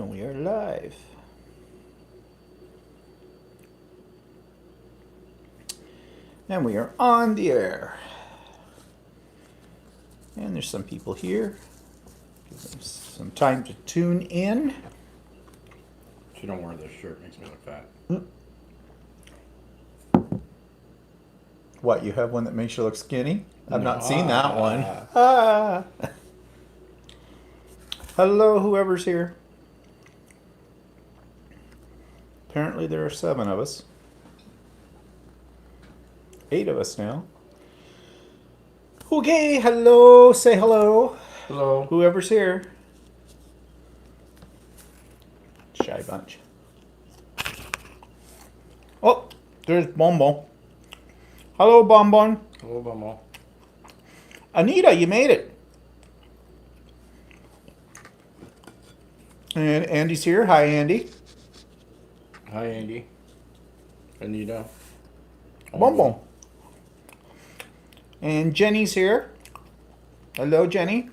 And we are live. And we are on the air. And there's some people here. Give them some time to tune in. She don't wear this shirt, makes me look fat. What, you have one that makes you look skinny? I've not seen No. that one. Ah. Hello, whoever's here. Apparently there are 7 of us. 8 of us now. Okay, hello, say hello. Hello. Whoever's here. Shy bunch. Oh, there's Bonbon. Hello, Bonbon. Hello, Bumble. Anita, you made it. And Andy's here. Hi, Andy. Hi, Andy. Anita. Bonbon. And Jenny's here. Hello, Jenny.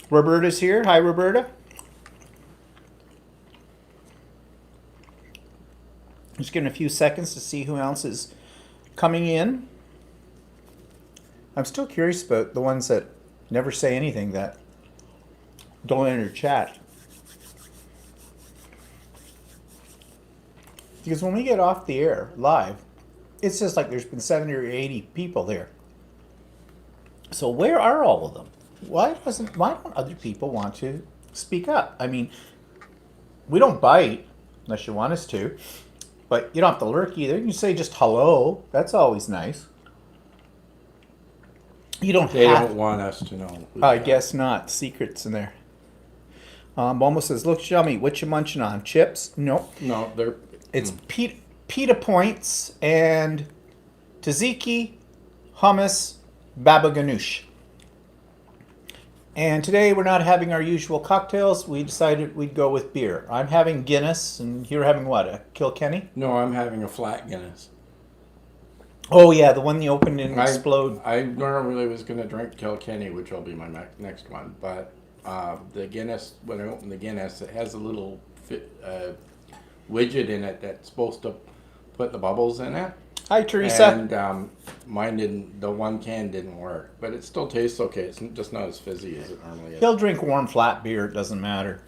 Roberta's here. Hi, Roberta. Just giving a few seconds to see who else is coming in. I'm still curious about the ones that never say anything, that don't enter chat. Because when we get off the air live, it's just like there's been 70 or 80 people there. So where are all of them? Why don't other people want to speak up? I mean, we don't bite unless you want us to, but you don't have to lurk either. You can say just hello. That's always nice. You don't They have don't want us to know. I guess not. Secrets in there. Momo says, looks yummy. What you munching on? Chips? Nope. No, they're... It's pita points and tzatziki, hummus, baba ganoush. And today we're not having our usual cocktails. We decided we'd go with beer. I'm having Guinness, and you're having what? A Kilkenny? No, I'm having a flat Guinness. Oh yeah, the one you opened and explode. I normally was going to drink Kilkenny, which will be my next one. But the Guinness, when I open the Guinness, it has a little widget in it that's supposed to put the bubbles in it. Hi, Teresa. And mine didn't, the one can didn't work. But it still tastes okay. It's just not as fizzy as it normally is. He'll drink warm flat beer. It doesn't matter.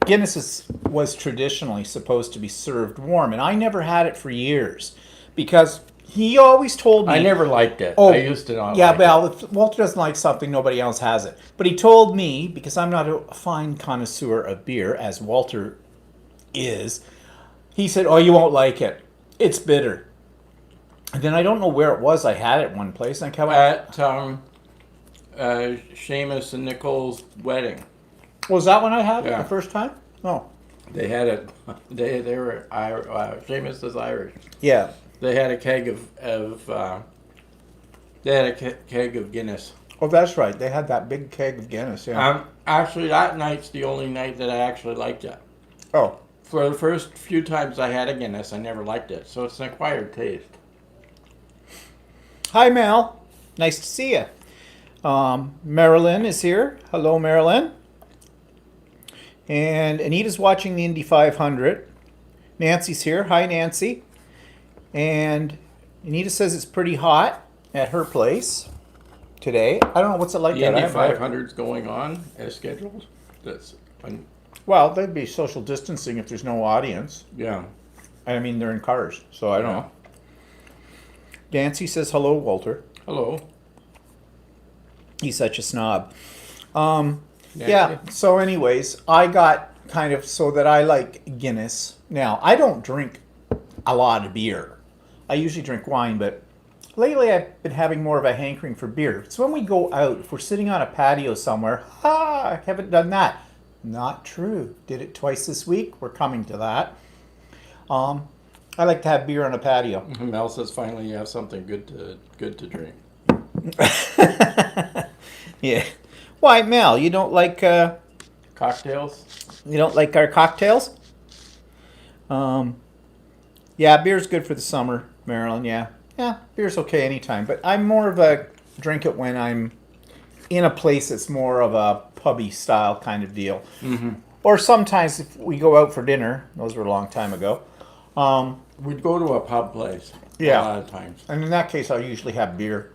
Guinness was traditionally supposed to be served warm, and I never had it for years because he always told me. I never liked it. Oh, I used to not yeah, like well, it. if Walter doesn't like something, nobody else has it. But he told me, because I'm not a fine connoisseur of beer, as Walter is, he said, oh, you won't like it. It's bitter. And then I don't know where it was. I had it one place. And At Seamus and Nicole's wedding. was that when I had it Yeah. the first time? Oh. They had it. They were Seamus is Irish. Yeah. They had a keg of Guinness. Oh, that's right. They had that big keg of Guinness. Yeah. Actually, that night's the only night that I actually liked it. Oh. For the first few times I had a Guinness, I never liked it. So it's an acquired taste. Hi, Mel. Nice to see you. Marilyn is here. Hello, Marilyn. And Anita's watching the Indy 500. Nancy's here. Hi, Nancy. And Anita says it's pretty hot at her place today. I don't know what's it like. The Indy 500's going on as scheduled. Well, there'd be social distancing if there's no audience. Yeah. I mean, they're in cars, so I don't know. Nancy says hello, Walter. Hello. He's such a snob. Yeah, so anyways, I got kind of so that I like Guinness. Now, I don't drink a lot of beer. I usually drink wine, but lately I've been having more of a hankering for beer. So when we go out, if we're sitting on a patio somewhere, I haven't done that. Not true. Did it twice this week. We're coming to that. I like to have beer on a patio. Mel says finally you have something good to drink. Yeah. Why, Mel? You don't like Cocktails? You don't like our cocktails? Yeah, beer's good for the summer, Marilyn. Yeah, beer's okay anytime. But I'm more of a drink it when I'm in a place that's more of a pubby style kind of deal. Mm-hmm. Or sometimes if we go out for dinner, those were a long time ago. We'd go to a pub place. Yeah. A lot of times. And in that case, I'll usually have beer.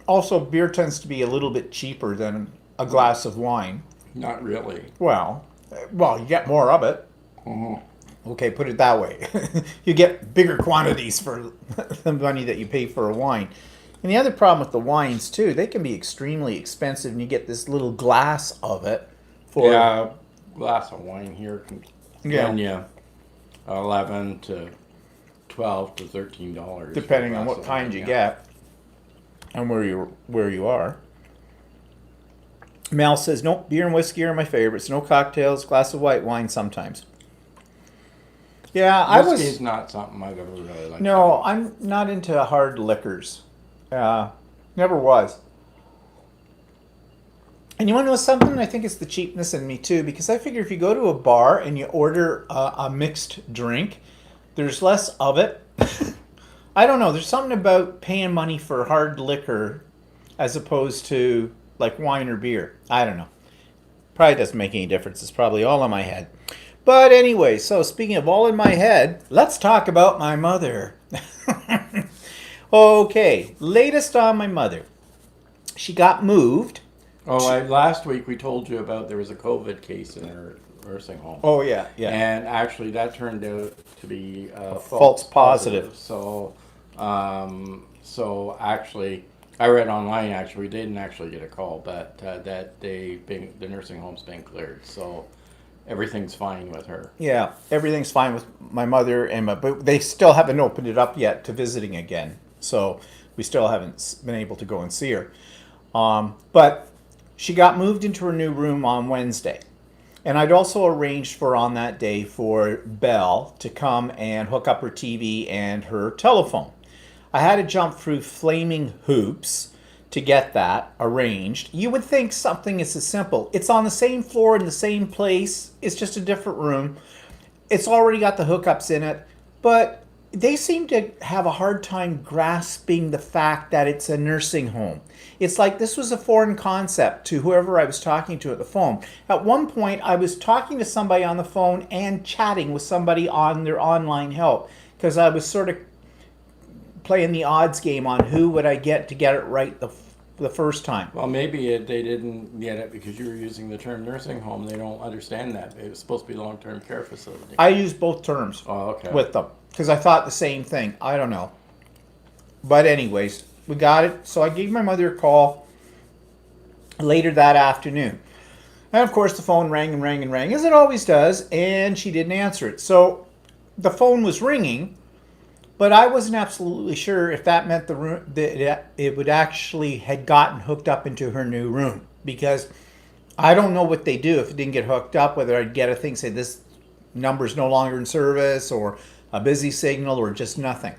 Also, beer tends to be a little bit cheaper than a glass of wine. Not really. Well, you get more of it. Mm-hmm. Okay, put it that way. You get bigger quantities for the money that you pay for a wine. And the other problem with the wines, too, they can be extremely expensive, and you get this little glass of it for... Yeah, a glass of wine here can run you 11 to 12 to $13. Depending on what kind you get and where you are. Mel says, nope, beer and whiskey are my favorites. No cocktails, glass of white wine sometimes. Yeah, Whiskey's not something I've ever really liked. No, I'm not into hard liquors. Never was. And you want to know something? I think it's the cheapness in me too, because I figure if you go to a bar and you order a mixed drink, there's less of it. I don't know. There's something about paying money for hard liquor as opposed to like wine or beer. I don't know. Probably doesn't make any difference. It's probably all in my head. But anyway, so speaking of all in my head, let's talk about my mother. Okay, latest on my mother. She got moved. Last week we told you about there was a COVID case in her nursing home. Oh, yeah. And actually that turned out to be false positive. So actually, I read online, actually, we didn't actually get a call, but that the nursing home's been cleared. So everything's fine with her. Yeah, everything's fine with my mother, but they still haven't opened it up yet to visiting again. So we still haven't been able to go and see her. But she got moved into her new room on Wednesday. And I'd also arranged for on that day for Belle to come and hook up her TV and her telephone. I had to jump through flaming hoops to get that arranged. You would think something is as simple. It's on the same floor in the same place. It's just a different room. It's already got the hookups in it. But they seem to have a hard time grasping the fact that it's a nursing home. It's like this was a foreign concept to whoever I was talking to at the phone. At one point, I was talking to somebody on the phone and chatting with somebody on their online help because I was sort of playing the odds game on who would I get to get it right the first time. Well, maybe they didn't get it because you were using the term nursing home. They don't understand that. It was supposed to be long-term care facility. I used both terms with them because I thought the same thing. I don't know. But anyways, we got it. So I gave my mother a call later that afternoon. And of course, the phone rang and rang and rang, as it always does, and she didn't answer it. So the phone was ringing, but I wasn't absolutely sure if that meant the room that it would actually had gotten hooked up into her new room, because I don't know what they do if it didn't get hooked up, whether I'd get a thing say this number's no longer in service or a busy signal or just nothing.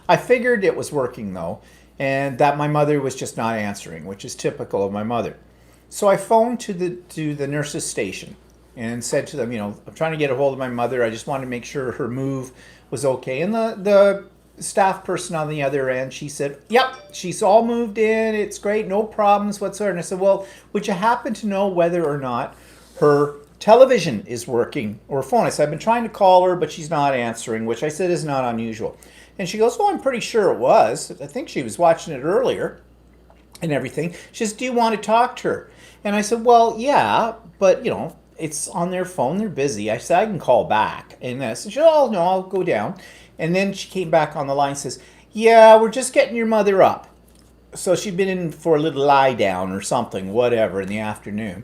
I figured it was working though, and that my mother was just not answering, which is typical of my mother. So I phoned to the nurse's station and said to them, I'm trying to get a hold of my mother. I just wanted to make sure her move was okay. And the staff person on the other end, she said, yep, she's all moved in. It's great. No problems whatsoever. And I said, well, would you happen to know whether or not her television is working or phone? I said, I've been trying to call her, but she's not answering, which I said is not unusual. And she goes, well, I'm pretty sure it was. I think she was watching it earlier and everything. She says, do you want to talk to her? And I said, well, yeah, but, it's on their phone. They're busy. I said, I can call back. And I said, oh, no, I'll go down. And then she came back on the line and says, yeah, we're just getting your mother up. So she'd been in for a little lie down or something, whatever, in the afternoon.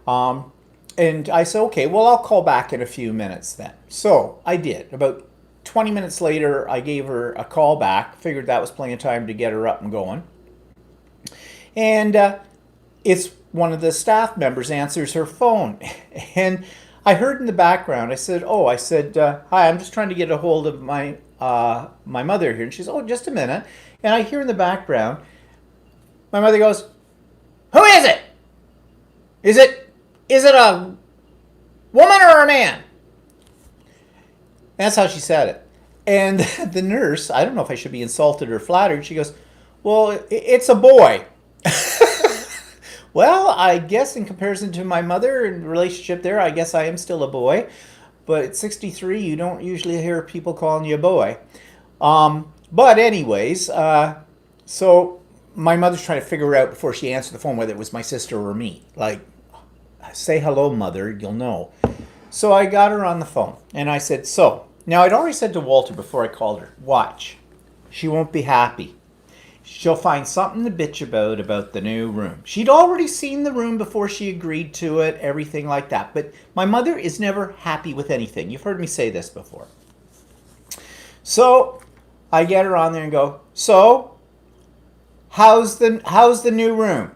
And I said, okay, well, I'll call back in a few minutes then. So I did. About 20 minutes later, I gave her a call back. Figured that was plenty of time to get her up and going. And it's one of the staff members answers her phone. And I heard in the background, I said, hi, I'm just trying to get a hold of my mother here. And she's, oh, just a minute. And I hear in the background, my mother goes, who is it? Is it a woman or a man? That's how she said it. And the nurse, I don't know if I should be insulted or flattered, she goes, well, it's a boy. Well, I guess in comparison to my mother and relationship there, I guess I am still a boy. But at 63, you don't usually hear people calling you a boy. But anyways, so my mother's trying to figure out before she answered the phone whether it was my sister or me. Like, say hello, mother, you'll know. So I got her on the phone and I said, so, now I'd already said to Walter before I called her, watch, she won't be happy. She'll find something to bitch about the new room. She'd already seen the room before she agreed to it, everything like that. But my mother is never happy with anything. You've heard me say this before. So I get her on there and go, so, how's the new room?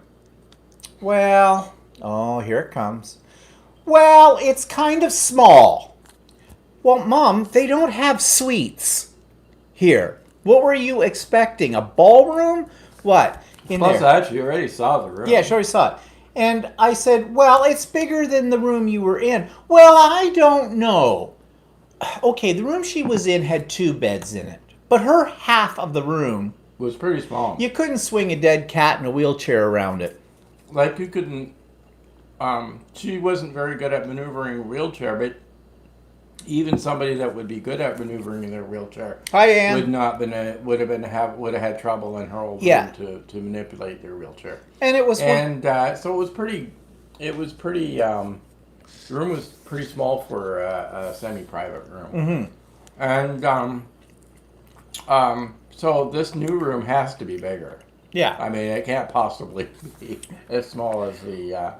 Well, oh, here it comes. Well, it's kind of small. Well, Mom, they don't have suites here. What were you expecting? A ballroom? What? Plus, actually, you already saw the room. Yeah, she already saw it. And I said, well, it's bigger than the room you were in. Well, I don't know. Okay, the room she was in had 2 beds in it. But her half of the room was pretty small. You couldn't swing a dead cat in a wheelchair around it. Like you couldn't. She wasn't very good at maneuvering a wheelchair, but even somebody that would be good at maneuvering in their wheelchair would have had trouble in her old room to manipulate their wheelchair. And it was so it was pretty. It was pretty. The room was pretty small for a semi-private room. Mm-hmm. And so this new room has to be bigger. Yeah. I mean, it can't possibly be as small as the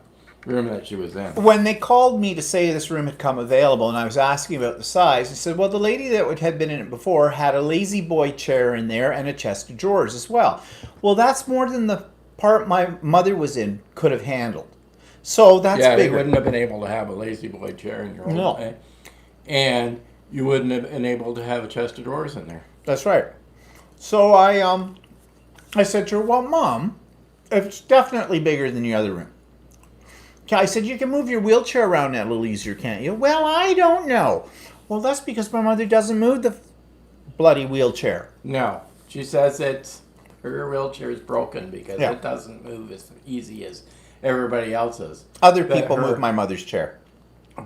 room that she was in. When they called me to say this room had come available and I was asking about the size, I said, well, the lady that had been in it before had a lazy boy chair in there and a chest of drawers as well. Well, that's more than the part my mother was in could have handled. So that's bigger. You wouldn't have been able to have a lazy boy chair in your old way. And you wouldn't have been able to have a chest of drawers in there. That's right. So I said to her, well, Mom, it's definitely bigger than the other room. I said, you can move your wheelchair around that a little easier, can't you? Well, I don't know. Well, that's because my mother doesn't move the bloody wheelchair. No. She says her wheelchair is broken because it doesn't move as easy as everybody else's. Other people move my mother's chair.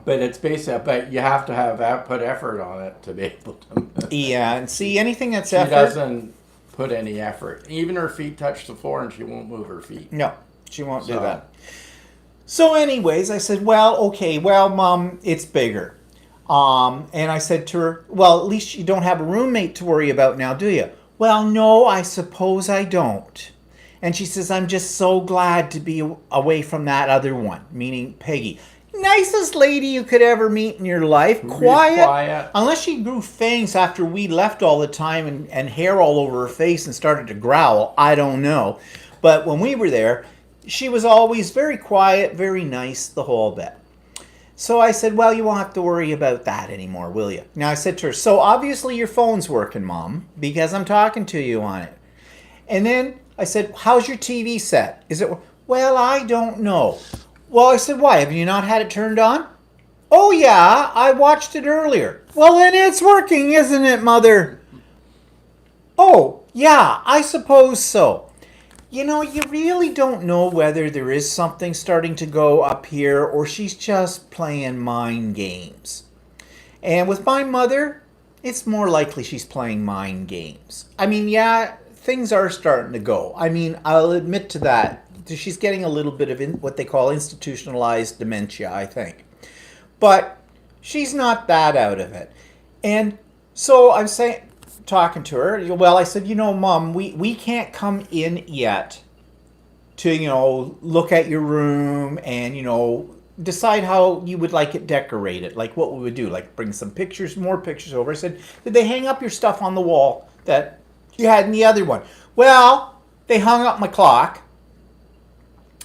But it's basic. But you have to put effort on it to be able to move. Yeah, and see, anything that's she effort... She doesn't put any effort. Even her feet touch the floor and she won't move her feet. No, she won't do that. So anyways, I said, well, okay, well, Mom, it's bigger. And I said to her, well, at least you don't have a roommate to worry about now, do you? Well, no, I suppose I don't. And she says, I'm just so glad to be away from that other one, meaning Peggy. Nicest lady you could ever meet in your life. Quiet. Unless she grew fangs after we left all the time and hair all over her face and started to growl. I don't know. But when we were there, she was always very quiet, very nice, the whole bit. So I said, well, you won't have to worry about that anymore, will you? Now I said to her, so obviously your phone's working, Mom, because I'm talking to you on it. And then I said, how's your TV set? Is it, well, I don't know. Well, I said, why? Have you not had it turned on? Oh, yeah, I watched it earlier. Well, then it's working, isn't it, Mother? Oh, yeah, I suppose so. You know, you really don't know whether there is something starting to go up here or she's just playing mind games. And with my mother, it's more likely she's playing mind games. I mean, yeah, things are starting to go. I mean, I'll admit to that. She's getting a little bit of what they call institutionalized dementia, I think. But she's not that out of it. And so I'm saying... talking to her, well, I said, you know, Mom, we can't come in yet to, you know, look at your room and, you know, decide how you would like it decorated, like what we would do, like bring some pictures, more pictures over. I said, did they hang up your stuff on the wall that you had in the other one? Well, they hung up my clock.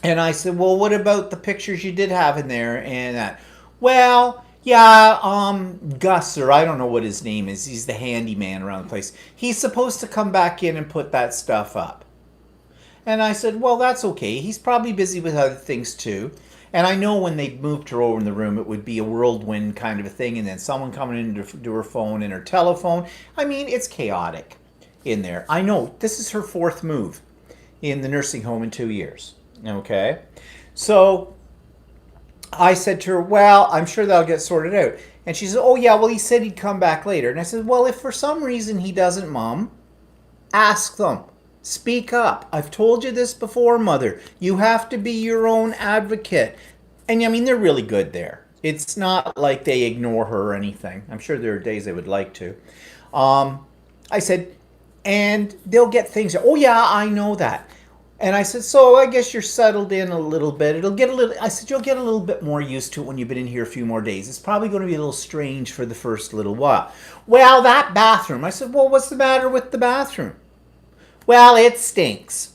And I said, well, what about the pictures you did have in there and that? Well... yeah, Gus, or I don't know what his name is. He's the handyman around the place. He's supposed to come back in and put that stuff up. And I said, well, that's okay. He's probably busy with other things too. And I know when they moved her over in the room, it would be a whirlwind kind of a thing. And then someone coming in to do her phone and her telephone. I mean, it's chaotic in there. I know this is her 4th move in the nursing home in 2 years. Okay. So I said to her, well, I'm sure that'll get sorted out. And she said, oh, yeah, well, he said he'd come back later. And I said, well, if for some reason he doesn't, Mom, ask them. Speak up. I've told you this before, Mother. You have to be your own advocate. And I mean, they're really good there. It's not like they ignore her or anything. I'm sure there are days they would like to. I said, and they'll get things. Oh, yeah, I know that. And I said, so I guess you're settled in a little bit. It'll get a little, I said, you'll get a little bit more used to it when you've been in here a few more days. It's probably going to be a little strange for the first little while. Well, that bathroom. I said, well, what's the matter with the bathroom? Well, it stinks.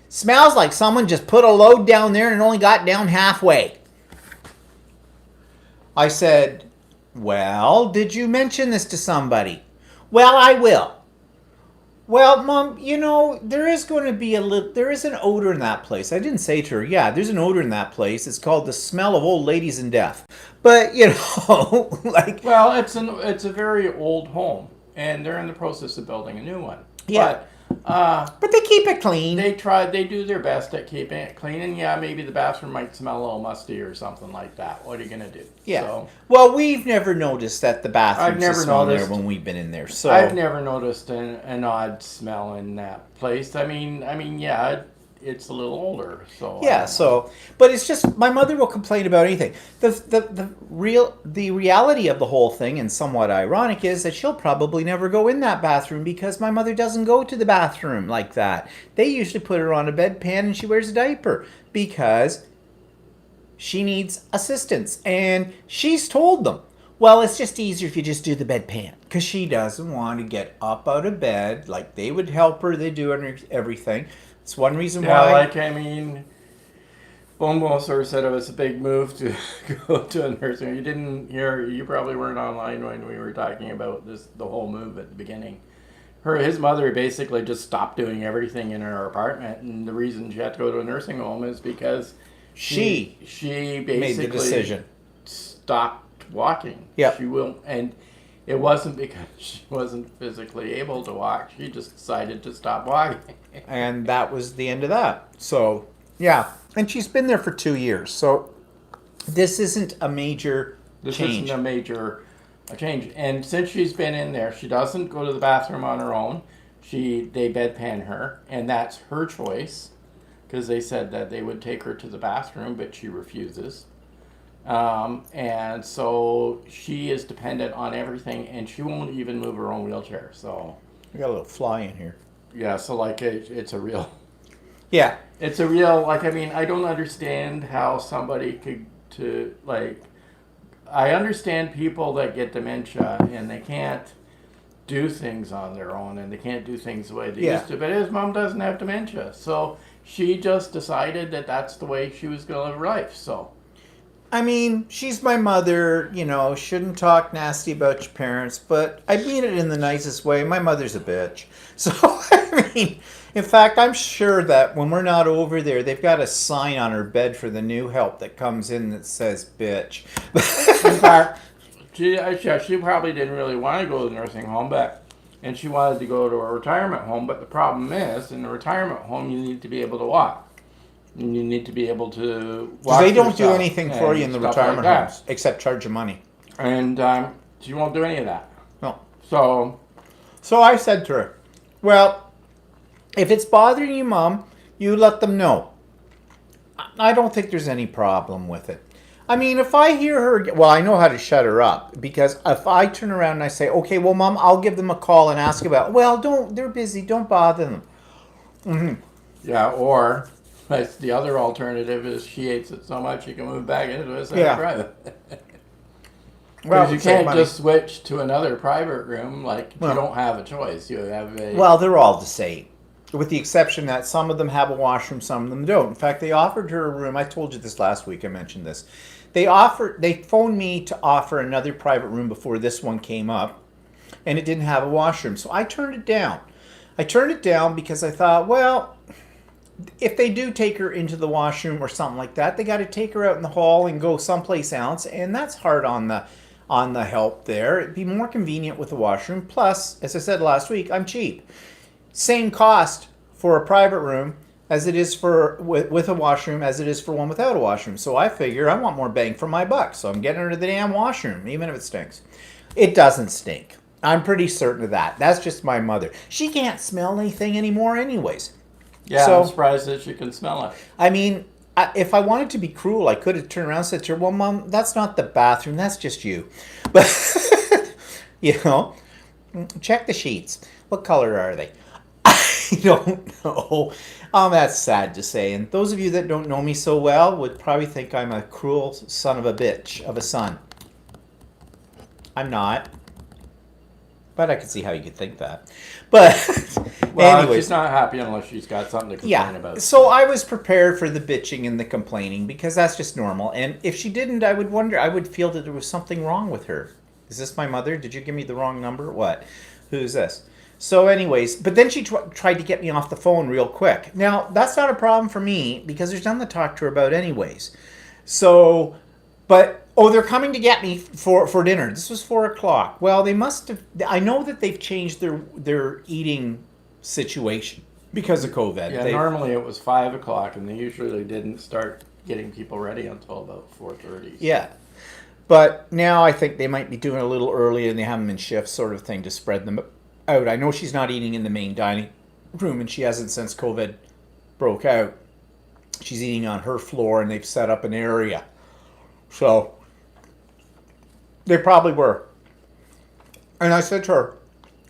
Smells like someone just put a load down there and only got down halfway. I said, well, did you mention this to somebody? Well, I will. Well, Mom, you know, there is going to be there is an odor in that place. I didn't say to her, yeah, there's an odor in that place. It's called the smell of old ladies and death. But, you know, like... Well, it's a very old home, and they're in the process of building a new one. Yeah. But they keep it clean. They do their best at keeping it clean, and yeah, maybe the bathroom might smell a little musty or something like that. What are you going to do? Yeah. So, well, we've never noticed that the bathroom smell there when we've been in there. So I've never noticed an odd smell in that place. I mean, yeah, it's a little older. So yeah. So, but it's just my mother will complain about anything. The reality of the whole thing, and somewhat ironic, is that she'll probably never go in that bathroom because my mother doesn't go to the bathroom like that. They usually put her on a bedpan and she wears a diaper because she needs assistance. And she's told them, well, it's just easier if you just do the bedpan, because she doesn't want to get up out of bed. Like, they would help her, they do everything. It's one reason why. Like, I mean, Bomo sort of said it was a big move to go to a nursing home. You didn't hear, you probably weren't online when we were talking about the whole move at the beginning. His mother basically just stopped doing everything in her apartment, and the reason she had to go to a nursing home is because she basically made the decision. Stopped walking. Yeah. She will, and it wasn't because she wasn't physically able to walk. She just decided to stop walking. And that was the end of that. So, yeah. And she's been there for 2 years. So, this isn't a major change. This isn't a major change. And since she's been in there, she doesn't go to the bathroom on her own. They bedpan her, and that's her choice, because they said that they would take her to the bathroom, but she refuses. And so she is dependent on everything, and she won't even move her own wheelchair. So we got a little fly in here. Yeah, so like it's a real... Yeah. It's a real, like, I mean, I don't understand how somebody could, I understand people that get dementia and they can't do things on their own and they can't do things the way they used to, but his mom doesn't have dementia. So she just decided that that's the way she was going to live her life, so... I mean, she's my mother, you know, shouldn't talk nasty about your parents, but I mean it in the nicest way. My mother's a bitch. So, I mean, in fact, I'm sure that when we're not over there, they've got a sign on her bed for the new help that comes in that says bitch. In fact, she probably didn't really want to go to the nursing home, and she wanted to go to a retirement home, but the problem is, in the retirement home, you need to be able to walk. And you need to be able to walk. They don't do anything for you in the retirement homes except charge you money. And she won't do any of that. No. So I said to her, well, if it's bothering you, Mom, you let them know. I don't think there's any problem with it. I mean, if I hear her, well, I know how to shut her up, because if I turn around and I say, okay, well, Mom, I'll give them a call and ask about, well, they're busy, don't bother them. Mm-hmm. Yeah, or... the other alternative is she hates it so much you can move back into a separate private. Well, you can't just switch to another private room. Like, you don't have a choice. You have a... Well, they're all the same, with the exception that some of them have a washroom, some of them don't. In fact, they offered her a room. I told you this last week. I mentioned this. They phoned me to offer another private room before this one came up, and it didn't have a washroom. So I turned it down. I turned it down because I thought, well... if they do take her into the washroom or something like that, they got to take her out in the hall and go someplace else, and that's hard on the help there. It'd be more convenient with the washroom. Plus, as I said last week, I'm cheap. Same cost for a private room as it is for with a washroom as it is for one without a washroom. So I figure I want more bang for my buck. So I'm getting her to the damn washroom, even if it stinks. It doesn't stink. I'm pretty certain of that. That's just my mother. She can't smell anything anymore anyways. Yeah, so, I'm surprised that she can smell it. I mean, if I wanted to be cruel, I could have turned around and said to her, well, Mom, that's not the bathroom. That's just you. But, check the sheets. What color are they? I don't know. That's sad to say. And those of you that don't know me so well would probably think I'm a cruel son of a bitch of a son. I'm not. But I can see how you could think that. But well, anyways, she's not happy unless she's got something to complain about. So I was prepared for the bitching and the complaining because that's just normal. And if she didn't, I would feel that there was something wrong with her. Is this my mother? Did you give me the wrong number? What? Who's this? So anyways, but then she tried to get me off the phone real quick. Now, that's not a problem for me because there's nothing to talk to her about anyways. So, but, they're coming to get me for dinner. This was 4 o'clock. Well, they must have, I know that they've changed their eating situation because of COVID. Yeah, normally it was 5 o'clock and they usually didn't start getting people ready until about 4:30. Yeah. But now I think they might be doing a little early and they have them in shifts sort of thing to spread them out. I know she's not eating in the main dining room and she hasn't since COVID broke out. She's eating on her floor and they've set up an area. So they probably were. And I said to her,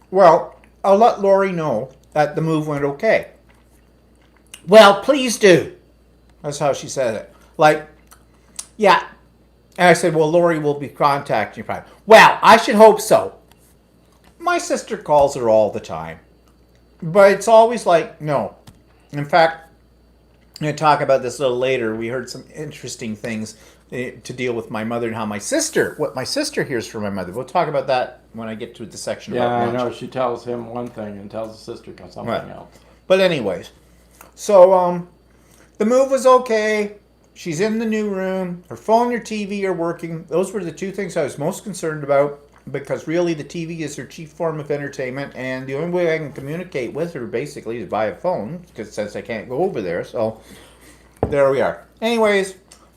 well, I'll let Lori know that the move went okay. Well, please do. That's how she said it. Like, yeah. And I said, well, Lori will be contacting you probably. Well, I should hope so. My sister calls her all the time. But it's always like, no. In fact, I'm going to talk about this a little later. We heard some interesting things to deal with my mother and how what my sister hears from my mother. We'll talk about that when I get to the section about lunch. Yeah, I know. She tells him one thing and tells the sister something else. But anyways, so the move was okay. She's in the new room. Her phone, her TV are working. Those were the two things I was most concerned about because really the TV is her chief form of entertainment and the only way I can communicate with her basically is via phone because since I can't go over there. So there we are. Anyways,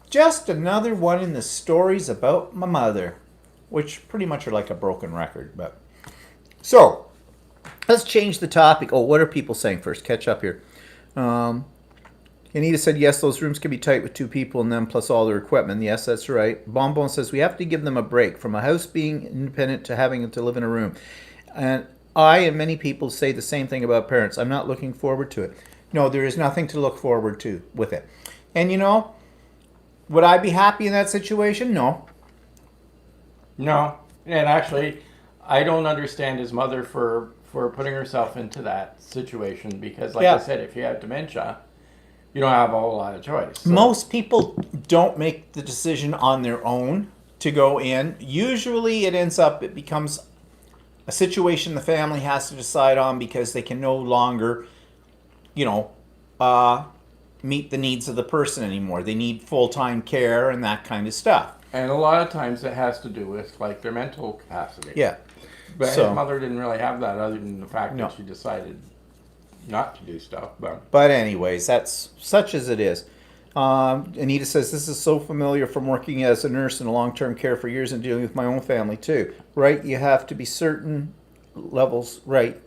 just another one in the stories about my mother, which pretty much are like a broken record. But so let's change the topic. Oh, what are people saying first? Catch up here. Anita said, yes, those rooms can be tight with 2 people and then plus all their equipment. Yes, that's right. Bonbon says, we have to give them a break from a house being independent to having to live in a room. And I and many people say the same thing about parents. I'm not looking forward to it. No, there is nothing to look forward to with it. And would I be happy in that situation? No. No. And actually, I don't understand his mother for putting herself into that situation because, like I said, if you have dementia, you don't have a whole lot of choice. So. Most people don't make the decision on their own to go in. Usually it becomes a situation the family has to decide on because they can no longer, meet the needs of the person anymore. They need full-time care and that kind of stuff. And a lot of times it has to do with like their mental capacity. Yeah. But his mother didn't really have that other than the fact that she decided not to do stuff. But anyways, that's such as it is. Anita says, this is so familiar from working as a nurse in long-term care for years and dealing with my own family too. Right? You have to be certain levels, right?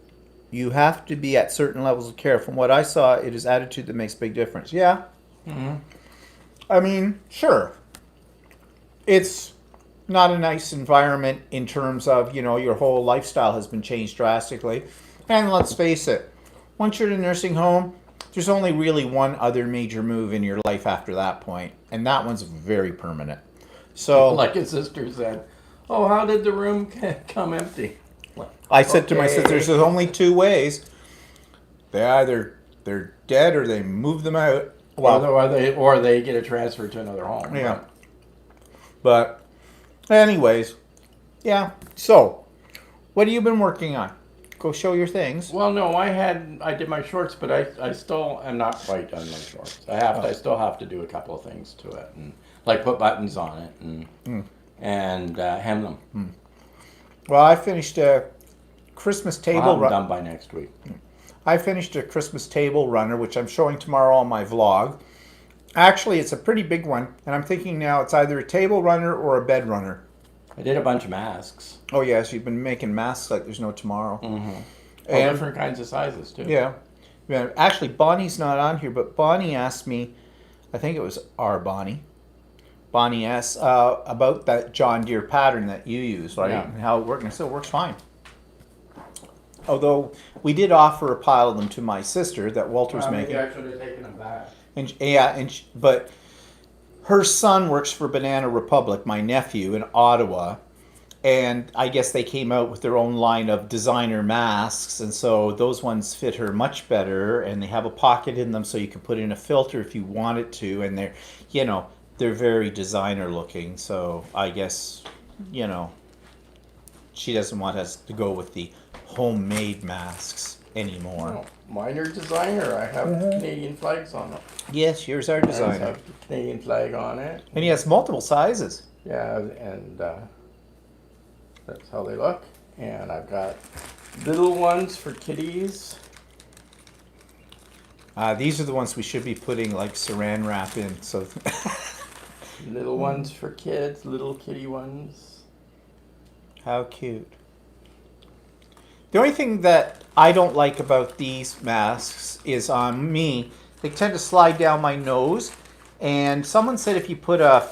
You have to be at certain levels of care. From what I saw, it is attitude that makes a big difference. Yeah. Mm-hmm. I mean, sure. It's not a nice environment in terms of, your whole lifestyle has been changed drastically. And let's face it, once you're in a nursing home, there's only really one other major move in your life after that point. And that one's very permanent. So, like his sister said, oh, how did the room come empty? I said to my sisters, there's only 2 ways. They're dead or they move them out. Well, or they get a transfer to another home. Yeah. Right? But anyways, yeah. So, what have you been working on? Go show your things. Well, no, I did my shorts, but I still am not quite done my shorts. I still have to do a couple of things to it, and like put buttons on it and hem them. Well, I finished a Christmas table. I'll have them done by next week. I finished a Christmas table runner, which I'm showing tomorrow on my vlog. Actually, it's a pretty big one, and I'm thinking now it's either a table runner or a bed runner. I did a bunch of masks. Oh yes, you've been making masks like there's no tomorrow. Mm-hmm. All different kinds of sizes too. Yeah. Yeah. Actually, Bonnie's not on here, but Bonnie asked me, I think it was our Bonnie. Bonnie asked about that John Deere pattern that you use, right? Yeah. And how it works. And it still works fine. Although we did offer a pile of them to my sister that Walter's making. Maybe I should have taken them back. But her son works for Banana Republic, my nephew, in Ottawa. And I guess they came out with their own line of designer masks. And so those ones fit her much better. And they have a pocket in them so you can put in a filter if you wanted to. And they're, they're very designer looking. So I guess, she doesn't want us to go with the homemade masks anymore. No, mine are designer. I have Canadian flags on them. Yes, yours are Mine designer. have the Canadian flag on it. And he has multiple sizes. Yeah, and that's how they look. And I've got little ones for kitties. These are the ones we should be putting like saran wrap in. So Little ones for kids, little kitty ones. how cute. The only thing that I don't like about these masks is on me, they tend to slide down my nose. And someone said if you put a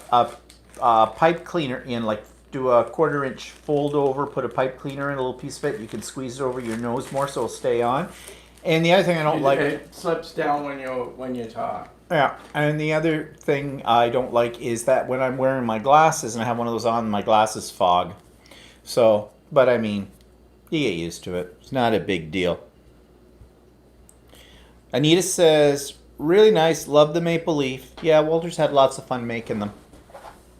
pipe cleaner in, like do a 1/4 inch fold over, put a pipe cleaner in, a little piece of it, you can squeeze it over your nose more so it'll stay on. And the other thing I don't like... It slips down when you talk. Yeah, and the other thing I don't like is that when I'm wearing my glasses and I have one of those on, my glasses fog. So, but I mean, you get used to it. It's not a big deal. Anita says, really nice, love the maple leaf. Yeah, Walter's had lots of fun making them.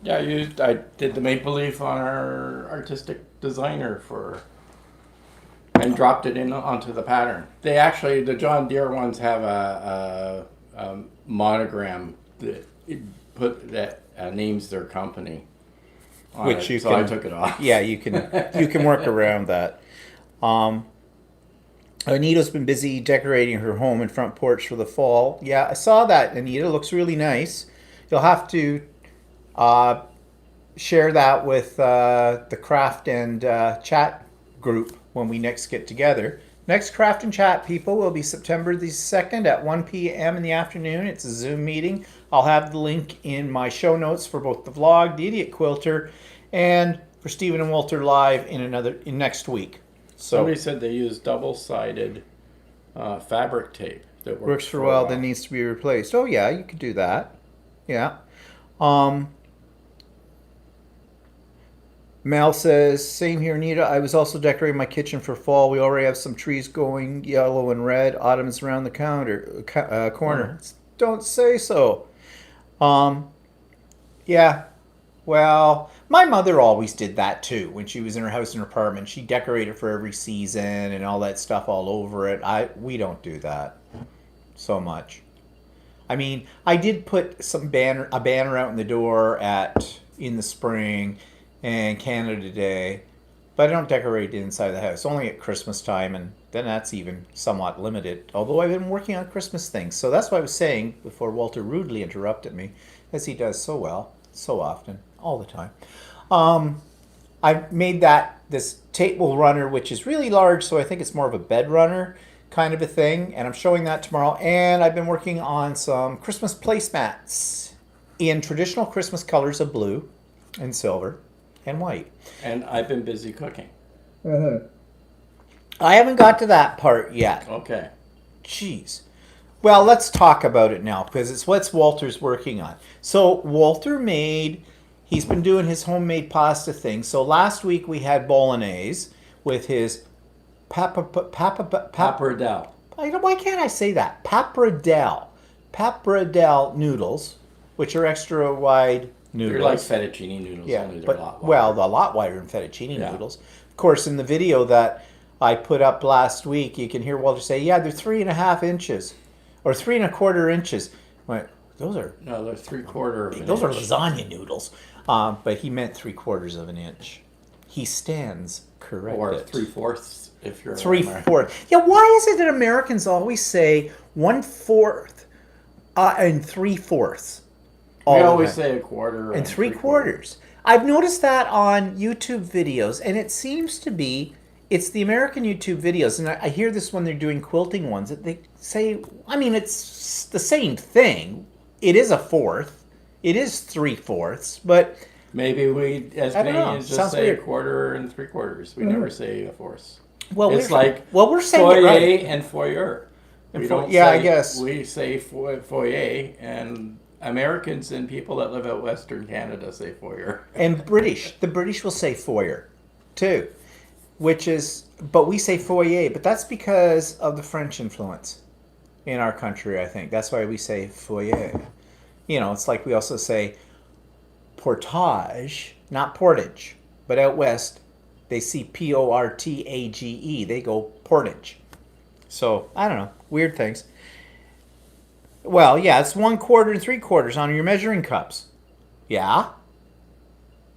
Yeah, I did the maple leaf on our artistic designer and dropped it onto the pattern. The John Deere ones have a monogram that names their company. Which you I took it off. Yeah, you can work around that. Anita's been busy decorating her home and front porch for the fall. Yeah, I saw that, Anita. It looks really nice. You'll have to share that with the Craft and Chat group when we next get together. Next Craft and Chat, people, will be September the 2nd at 1 p.m. in the afternoon. It's a Zoom meeting. I'll have the link in my show notes for both the vlog, the Idiot Quilter, and for Stephen and Walter Live in next week. So somebody said they use double-sided fabric tape that works for a while, then needs to be replaced. Oh yeah, you could do that. Yeah. Mel says, same here, Anita. I was also decorating my kitchen for fall. We already have some trees going yellow and red. Autumn is around the corner. Don't say so. Yeah. Well, my mother always did that too. When she was in her house and her apartment, she decorated for every season and all that stuff all over it. We don't do that so much. I mean, I did put a banner out in the door in the spring and Canada Day, but I don't decorate the inside of the house. Only at Christmas time, and then that's even somewhat limited. Although I've been working on Christmas things, so that's what I was saying before Walter rudely interrupted me, as he does so well, so often, all the time. I made this table runner, which is really large, so I think it's more of a bed runner kind of a thing, and I'm showing that tomorrow. And I've been working on some Christmas placemats in traditional Christmas colors of blue and silver and white. And I've been busy cooking. I haven't got to that part yet. Okay. Jeez. Well, let's talk about it now, because it's what Walter's working on. So Walter he's been doing his homemade pasta thing. So last week we had bolognese with his pappardelle. Why can't I say that? Pappardelle noodles, which are extra wide noodles. They're like fettuccine noodles, yeah, only they're but, a lot wider. Well, they're a lot wider than fettuccine noodles. Of course, in the video that I put up last week, you can hear Walter say, yeah, they're 3.5 inches or 3.25 inches. I went, those are... No, they're 3/4 of an Those inch. are lasagna noodles. But he meant 3/4 of an inch. He stands corrected. Or 3/4 if you're 3/4. Yeah, why is it that Americans always say 1/4 and 3/4? We always say a quarter and 3/4. I've noticed that on YouTube videos, and it seems to be it's the American YouTube videos, and I hear this when they're doing quilting ones. That they say, I mean, it's the same thing. It is a fourth. It is 3/4, but maybe we, as Canadians, just say a quarter and 3/4. We never say a fourth. Well, it's like we're saying foyer right. and foyer. We don't say, I guess we say foyer, and Americans and people that live out Western Canada say foyer. And the British will say foyer, too, but we say foyer, but that's because of the French influence in our country, I think. That's why we say foyer. It's like we also say portage, not portage, but out west, they see Portage. They go portage. So, I don't know. Weird things. Well, yeah, it's 1/4 and 3/4 on your measuring cups. Yeah.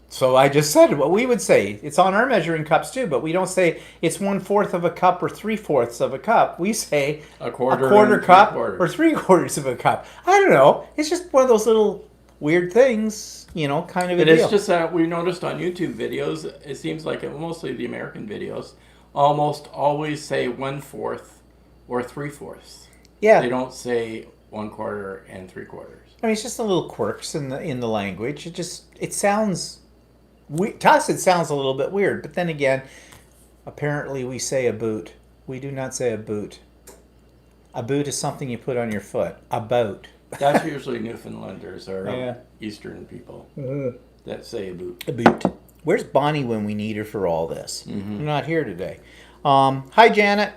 So I just said what we would say. It's on our measuring cups too, but we don't say it's 1/4 of a cup or 3/4 of a cup. We say a quarter cup or 3/4 of a cup. I don't know. It's just one of those little weird things, kind of a deal. It's just that we noticed on YouTube videos, it seems like mostly the American videos, almost always say 1/4 or 3/4. Yeah. They don't say 1/4 and 3/4. I mean, it's just the little quirks in the language. It sounds, to us it sounds a little bit weird. But then again, apparently we say a boot. We do not say a boot. A boot is something you put on your foot. A boat. That's usually Newfoundlanders or Eastern people that say a boot. A boot. Where's Bonnie when we need her for all this? Mm-hmm. We're not here today. Hi, Janet.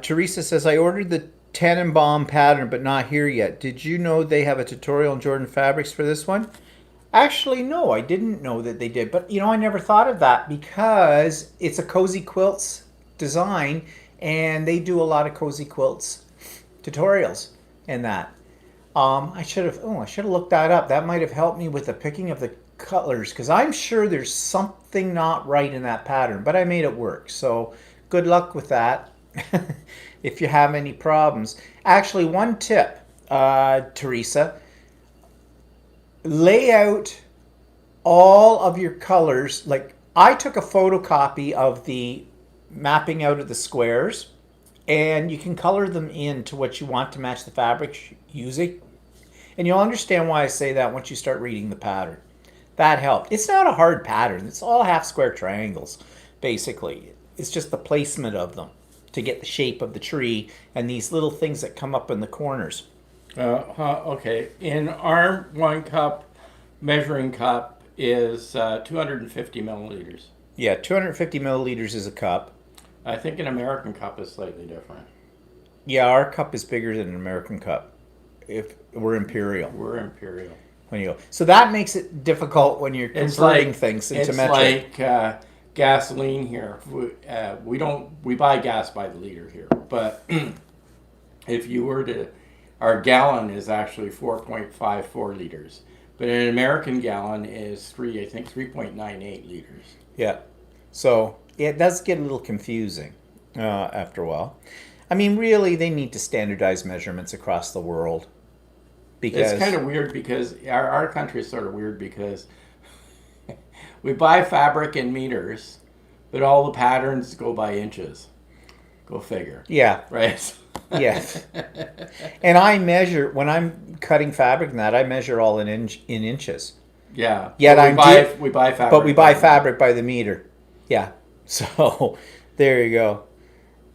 Teresa says, I ordered the Tannenbaum pattern, but not here yet. Did you know they have a tutorial on Jordan Fabrics for this one? Actually, no, I didn't know that they did. But, I never thought of that because it's a Cozy Quilts design, and they do a lot of Cozy Quilts tutorials and that. I should have looked that up. That might have helped me with the picking of the colors, because I'm sure there's something not right in that pattern, but I made it work. So good luck with that. If you have any problems. Actually, one tip, Teresa, lay out all of your colors. Like, I took a photocopy of the mapping out of the squares, and you can color them into what you want to match the fabric using. And you'll understand why I say that once you start reading the pattern. That helped. It's not a hard pattern. It's all half square triangles, basically. It's just the placement of them to get the shape of the tree and these little things that come up in the corners. Okay. In our 1 cup measuring cup is 250 milliliters. Yeah, 250 milliliters is a cup. I think an American cup is slightly different. Yeah, our cup is bigger than an American cup. If we're imperial. We're imperial. So that makes it difficult when you're converting things into metric. It's like gasoline here. We buy gas by the liter here, but if you were to, our gallon is actually 4.54 liters, but an American gallon is 3.98 liters. Yeah, so it does get a little confusing after a while. I mean, really, they need to standardize measurements across the world. Because it's kind of weird because our country is sort of weird because we buy fabric in meters, but all the patterns go by inches. Go figure. Yeah. Right? Yes. And I measure, when I'm cutting fabric and that, I measure all in inches. Yeah. Yet we buy fabric. But we buy fabric by the meter. Yeah. So, there you go.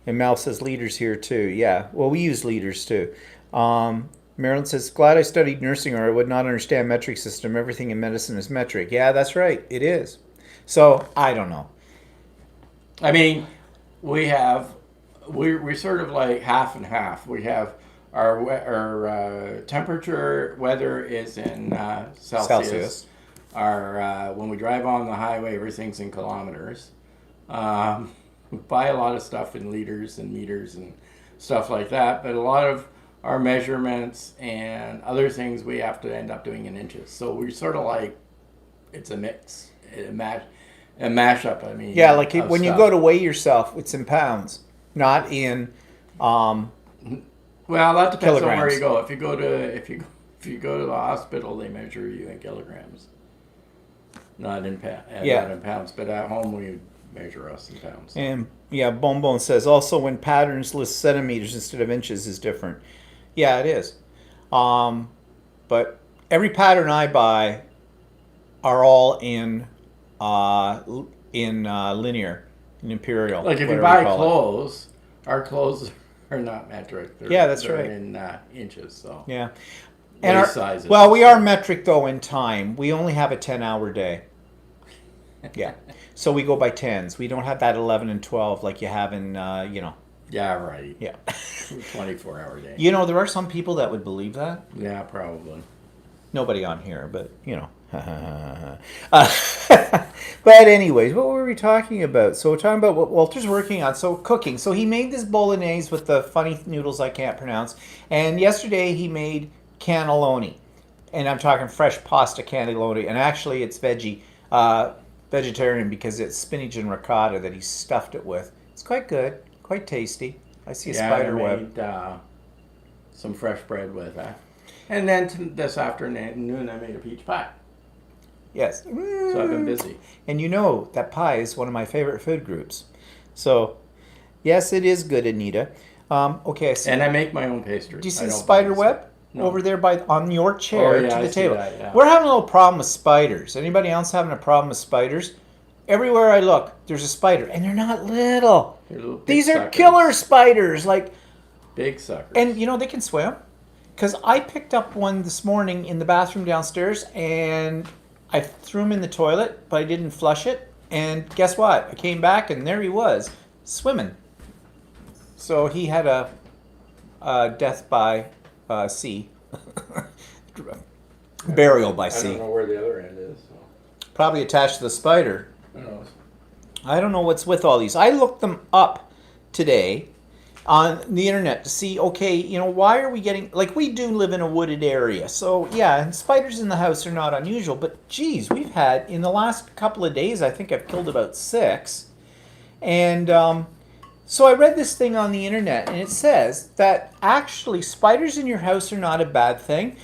And Mel says liters here too. Yeah. Well, we use liters too. Marilyn says, glad I studied nursing or I would not understand metric system. Everything in medicine is metric. Yeah, that's right. It is. So, I don't know. I mean, we're sort of like half and half. We have our temperature, weather is in Celsius. Our when we drive on the highway, everything's in kilometers. We buy a lot of stuff in liters and meters and stuff like that, but a lot of our measurements and other things we have to end up doing in inches. So we're sort of like, it's a mix. a mashup. I mean, yeah, like when you go to weigh yourself, it's in pounds, not in. Well, that depends kilograms. on where you go. If you go to the hospital, they measure you in kilograms, not in pounds. But at home, we measure us in pounds. And yeah, Bone says also when patterns list centimeters instead of inches is different. Yeah, it is. But every pattern I buy are all in linear, in imperial. Like if you buy clothes, our clothes are not metric. That's they're right. In inches, so yeah. And sizes. Well, we are metric though in time. We only have a 10-hour day. Yeah. So we go by tens. We don't have that 11 and 12 like you have in, Yeah, right. Yeah. 24-hour day. There are some people that would believe that. Yeah, probably. Nobody on here, but, But anyways, what were we talking about? So we're talking about what Walter's working on. So cooking. So he made this bolognese with the funny noodles I can't pronounce. And yesterday he made cannelloni. And I'm talking fresh pasta cannelloni. And actually it's vegetarian because it's spinach and ricotta that he stuffed it with. It's quite good, quite tasty. I see a spider web. Made, some fresh bread with that. And then this afternoon I made a peach pie. Yes. So I've been busy. And that pie is one of my favorite food groups. So, yes, it is good, Anita. Okay. I see. And I make my own pastries. Do you see the spider web over there on your chair to the table? That, yeah. We're having a little problem with spiders. Anybody else having a problem with spiders? Everywhere I look, there's a spider, and they're not little. These are killer spiders, like big suckers. And they can swim. Because I picked up one this morning in the bathroom downstairs, and I threw him in the toilet, but I didn't flush it. And guess what? I came back, and there he was, swimming. So he had a death by sea. Burial by sea. I don't know where the other end is. So. Probably attached to the spider. Who knows? I don't know what's with all these. I looked them up today on the internet to see, why are we getting, we do live in a wooded area. So, yeah, and spiders in the house are not unusual. But, geez, we've had, in the last couple of days, I think I've killed about 6. And so I read this thing on the internet, and it says that actually spiders in your house are not a bad thing.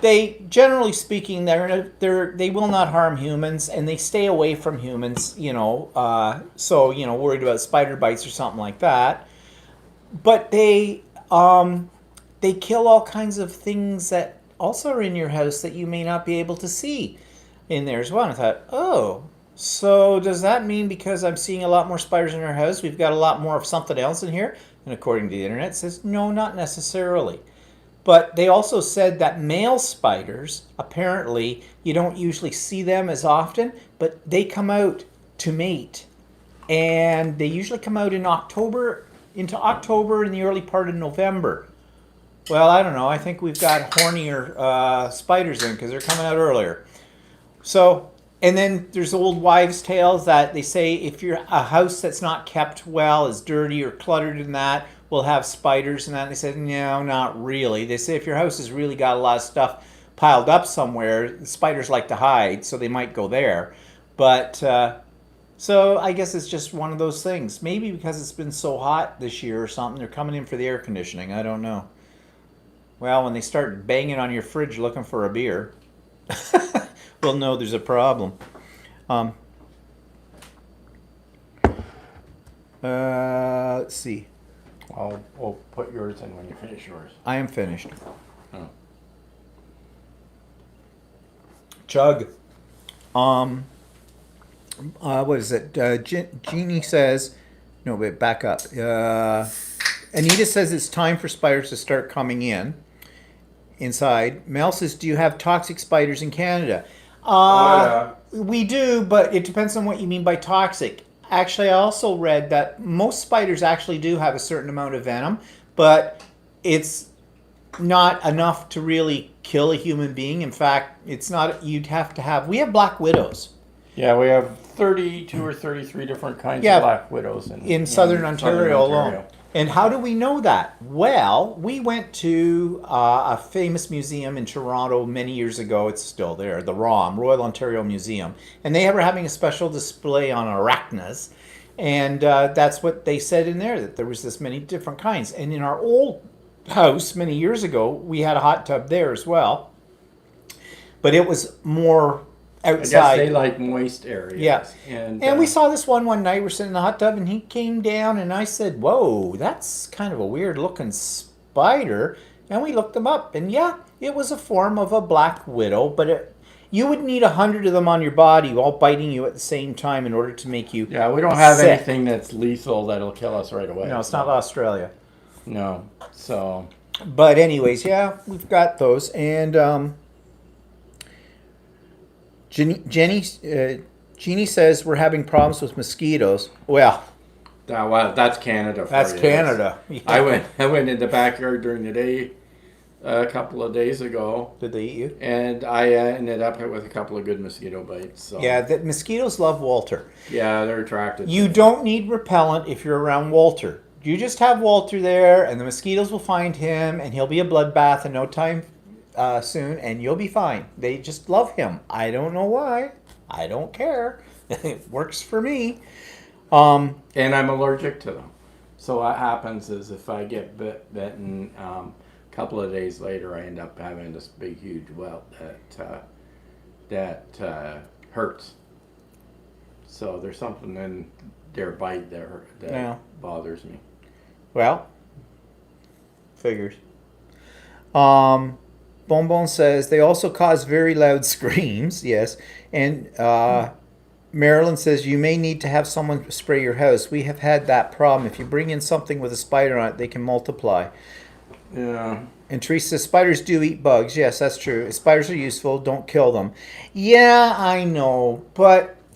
They generally speaking, they will not harm humans, and they stay away from humans. Worried about spider bites or something like that. But they kill all kinds of things that also are in your house that you may not be able to see in there as well. And I thought, so does that mean because I'm seeing a lot more spiders in our house, we've got a lot more of something else in here? And according to the internet, it says no, not necessarily. But they also said that male spiders, apparently, you don't usually see them as often, but they come out to mate. And they usually come out into October and the early part of November. Well, I don't know. I think we've got hornier spiders in because they're coming out earlier. So, and then there's old wives' tales that they say if you're a house that's not kept well, is dirty or cluttered in that, will have spiders and that. And they said, no, not really. They say if your house has really got a lot of stuff piled up somewhere, the spiders like to hide, so they might go there. But, so I guess it's just one of those things. Maybe because it's been so hot this year or something, they're coming in for the air conditioning. I don't know. Well, when they start banging on your fridge looking for a beer, we'll know there's a problem. Let's see. We'll put yours in when you finish yours. I am finished. Oh. Chug. What is it? Jeannie says, no, wait, back up. Anita says it's time for spiders to start coming inside. Mel says, do you have toxic spiders in Canada? Yeah. We do, but it depends on what you mean by toxic. Actually, I also read that most spiders actually do have a certain amount of venom, but it's not enough to really kill a human being. In fact, it's not. You'd have to have. We have black widows. Yeah, we have 32 or 33 different kinds of black widows in southern Ontario alone. And how do we know that? Well, we went to a famous museum in Toronto many years ago. It's still there, the ROM, Royal Ontario Museum. And they were having a special display on arachnas. And that's what they said in there, that there was this many different kinds. And in our old house many years ago, we had a hot tub there as well. But it was more outside. I guess they like moist areas. Yeah. And we saw this one night. We're sitting in the hot tub, and he came down, and I said, whoa, that's kind of a weird-looking spider. And we looked them up, and yeah, it was a form of a black widow, but you would need 100 of them on your body all biting you at the same time in order to make you Yeah, we don't have sick. anything that's lethal that'll kill us right away. No, it's not Australia. No, so... But anyways, yeah, we've got those. And Jeannie says we're having problems with mosquitoes. Well, that's Canada for that's you. Canada. Yeah. I went in the backyard during the day a couple of days ago. Did they eat you? And I ended up with a couple of good mosquito bites. So. Yeah, the mosquitoes love Walter. Yeah, they're attracted. You don't need repellent if you're around Walter. You just have Walter there, and the mosquitoes will find him, and he'll be a bloodbath in no time soon, and you'll be fine. They just love him. I don't know why. I don't care. It works for me. And I'm allergic to them. So what happens is if I get bitten, a couple of days later, I end up having this big, huge welt that hurts. So there's something in their bite that bothers me. Well, figures. Bonbon says they also cause very loud screams. Yes, and Marilyn says you may need to have someone spray your house. We have had that problem. If you bring in something with a spider on it, they can multiply. Yeah. And Teresa says spiders do eat bugs. Yes, that's true. Spiders are useful. Don't kill them. Yeah, I know,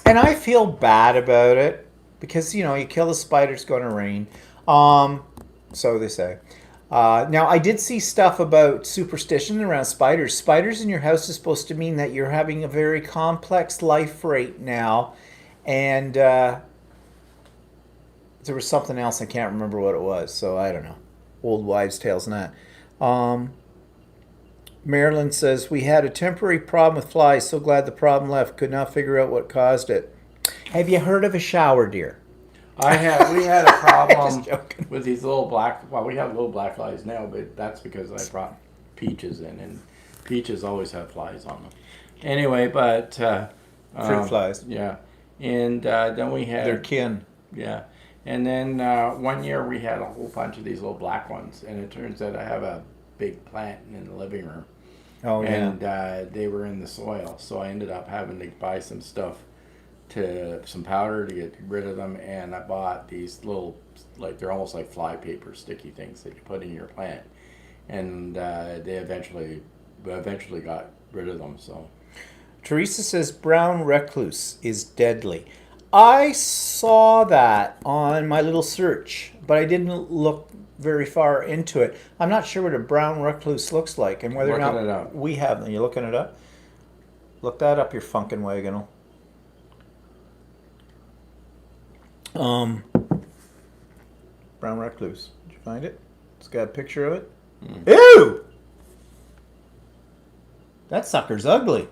and I feel bad about it because you kill the spider, it's going to rain. So they say. Now, I did see stuff about superstition around spiders. Spiders in your house is supposed to mean that you're having a very complex life right now. And there was something else. I can't remember what it was. So I don't know. Old wives' tales and that. Marilyn says, we had a temporary problem with flies. So glad the problem left. Could not figure out what caused it. Have you heard of a shower deer? We had a problem with these little black. Well, we have little black flies now, but that's because I brought peaches in, and peaches always have flies on them. Anyway, but fruit flies. Yeah, and then we had their kin. Yeah, and then one year we had a whole bunch of these little black ones, and it turns out I have a big plant in the living room. Oh yeah. And they were in the soil, so I ended up having to buy some stuff. Some powder to get rid of them, and I bought these little, they're almost like fly paper sticky things that you put in your plant, and they eventually got rid of them. So Teresa says brown recluse is deadly. I saw that on my little search, but I didn't look very far into it. I'm not sure what a brown recluse looks like and whether or not we have them. You looking it up? Look that up, your funkin' wagon. Brown recluse. Did you find it? It's got a picture of it. Ew! That sucker's ugly.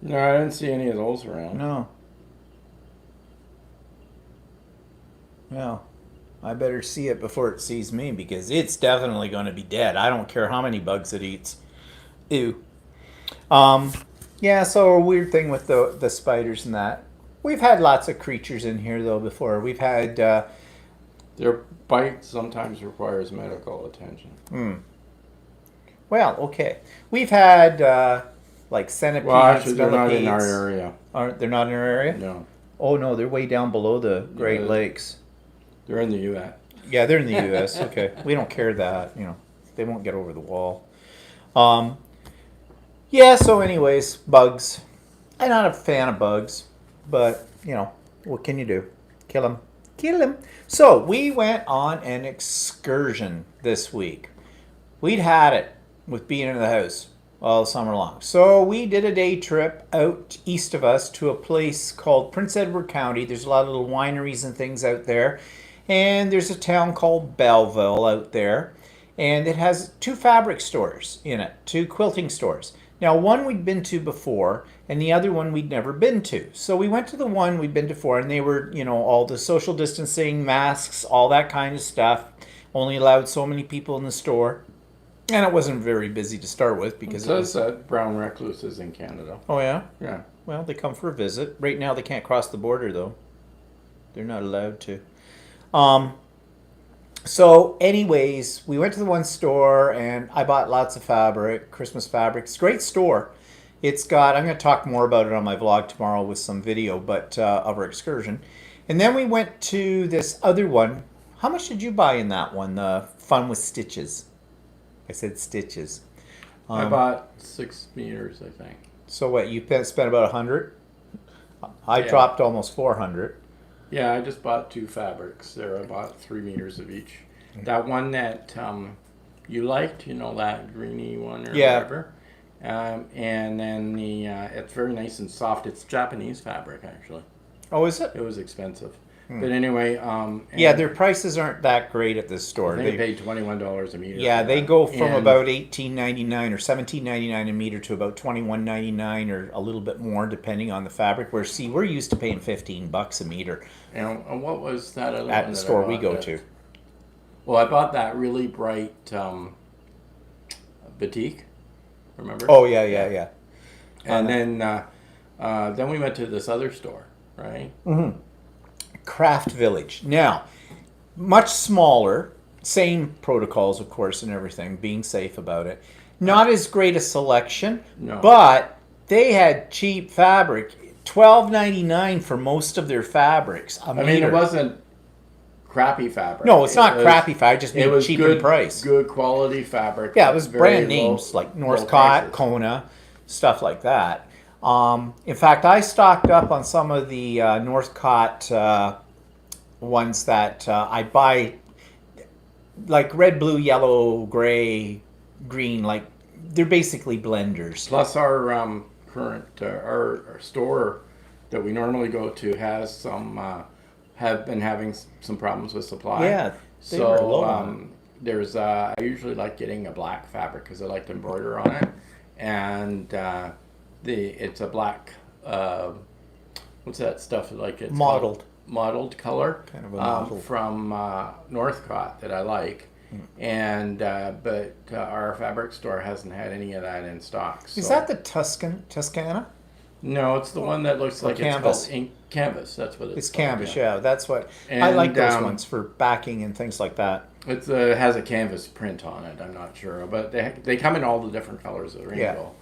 No, I didn't see any of those around. No. Well, I better see it before it sees me because it's definitely going to be dead. I don't care how many bugs it eats. Ew. Yeah, so a weird thing with the spiders and that. We've had lots of creatures in here, though, before. We've had... Their bite sometimes requires medical attention. Well, okay. We've had, centipedes, well, actually, they're not in our area. They're not in our area? No. Oh, no, they're way down below the Great Lakes. They're in the U.S. Yeah, they're in the U.S. Okay. We don't care that, They won't get over the wall. Yeah, so anyways, bugs. I'm not a fan of bugs. But, what can you do? Kill them. Kill them. So, we went on an excursion this week. We'd had it with being in the house all summer long. So, we did a day trip out east of us to a place called Prince Edward County. There's a lot of little wineries and things out there. And there's a town called Belleville out there. And it has 2 fabric stores in it, 2 quilting stores. Now, one we'd been to before, and the other one we'd never been to. So we went to the one we'd been to before, and they were, all the social distancing, masks, all that kind of stuff. Only allowed so many people in the store. And it wasn't very busy to start with because it says that brown recluse is in Canada. Oh, yeah? Yeah. Well, they come for a visit. Right now, they can't cross the border, though. They're not allowed to. So, anyways, we went to the one store, and I bought lots of fabric, Christmas fabric. It's a great store. It's got, I'm going to talk more about it on my vlog tomorrow with some video, but of our excursion. And then we went to this other one. How much did you buy in that one, the Fun with Stitches? I said stitches. I bought 6 meters, I think. So what, you spent about 100? I dropped almost 400. Yeah, I just bought 2 fabrics. They're about 3 meters of each. That one that you liked, that greeny one or whatever. And then it's very nice and soft. It's Japanese fabric, actually. Oh, is it? It was expensive. But anyway, yeah, their prices aren't that great at this store. They paid $21 a meter. Yeah, they go from about $18.99 or $17.99 a meter to about $21.99 or a little bit more, depending on the fabric. Where we're used to paying $15 a meter. And what was that other at one the that store we go to? Well, I bought that really bright batik. Remember? Oh yeah. And then we went to this other store, right? Mm-hmm. Craft Village. Now, much smaller, same protocols, of course, and everything, being safe about it. Not as great a selection, but they had cheap fabric. $12.99 for most of their fabrics. I mean, it wasn't crappy fabric. No, it's not crappy fabric. I just mean cheap in price. Good quality fabric. Yeah, it was brand names like Northcott, Kona, stuff like that. In fact, I stocked up on some of the Northcott ones that I buy, like red, blue, yellow, gray, green. Like they're basically blenders. Plus, our current our store that we normally go to has some have been having some problems with supply. Yeah, they were low on there's I usually like getting a black fabric because I like to embroider on it, and it's a black what's that stuff like? It's mottled color, kind of a mottled from Northcott that I like. And but our fabric store hasn't had any of that in stock. So. Is that the Tuscana? No, it's the one that looks like canvas. It's called canvas. That's what it's called. Canvas. Yeah, that's what I like those ones for backing and things like that. It has a canvas print on it. I'm not sure, but they come in all the different colors of the rainbow.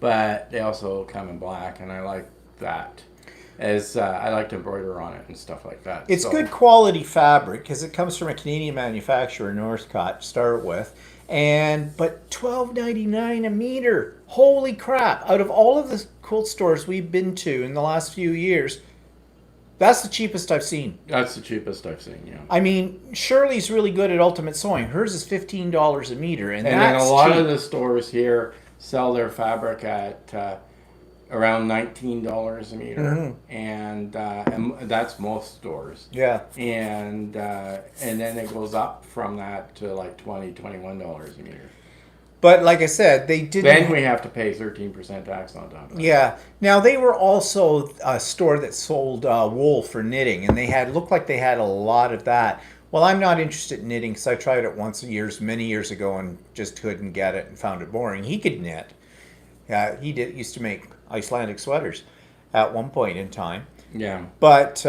But they also come in black, and I like that. As I like to embroider on it and stuff like that. It's good quality fabric because it comes from a Canadian manufacturer, Northcott, to start with. But $12.99 a meter. Holy crap. Out of all of the quilt stores we've been to in the last few years, that's the cheapest I've seen. That's the cheapest I've seen, yeah. I mean, Shirley's really good at Ultimate Sewing. Hers is $15 a meter. And then a lot of the stores here sell their fabric at around $19 a meter, and that's most stores. Yeah. And then it goes up from that to like $21 a meter. But like I said, they didn't. Then we have to pay 13% tax on top of that. Yeah. Now they were also a store that sold wool for knitting, and looked like they had a lot of that. Well, I'm not interested in knitting because I tried it many years ago, and just couldn't get it and found it boring. He could knit. He used to make Icelandic sweaters at one point in time. Yeah. But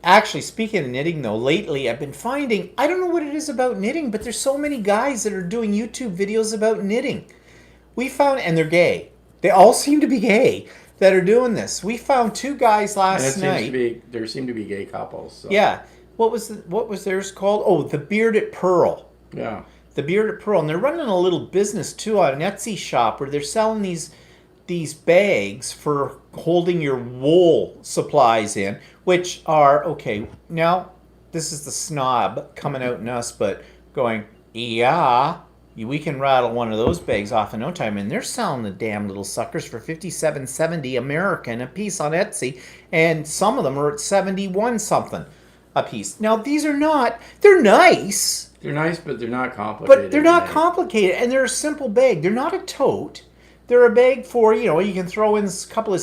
actually, speaking of knitting, though, lately I've been finding, I don't know what it is about knitting, but there's so many guys that are doing YouTube videos about knitting. We found, and they're gay. They all seem to be gay that are doing this. We found 2 guys last night. There seem to be gay couples. So. Yeah. What was theirs called? Oh, the Bearded Pearl. Yeah. The Bearded Pearl. And they're running a little business, too, on an Etsy shop where they're selling these bags for holding your wool supplies in, which are, okay, now this is the snob coming out in us, but going, yeah, we can rattle one of those bags off in no time, and they're selling the damn little suckers for $57.70 American a piece on Etsy, and some of them are at 71 something. a piece. Now, these are not, they're nice. They're nice, but they're not complicated. But they're not complicated, and they're a simple bag. They're not a tote. They're a bag for, you can throw in a couple of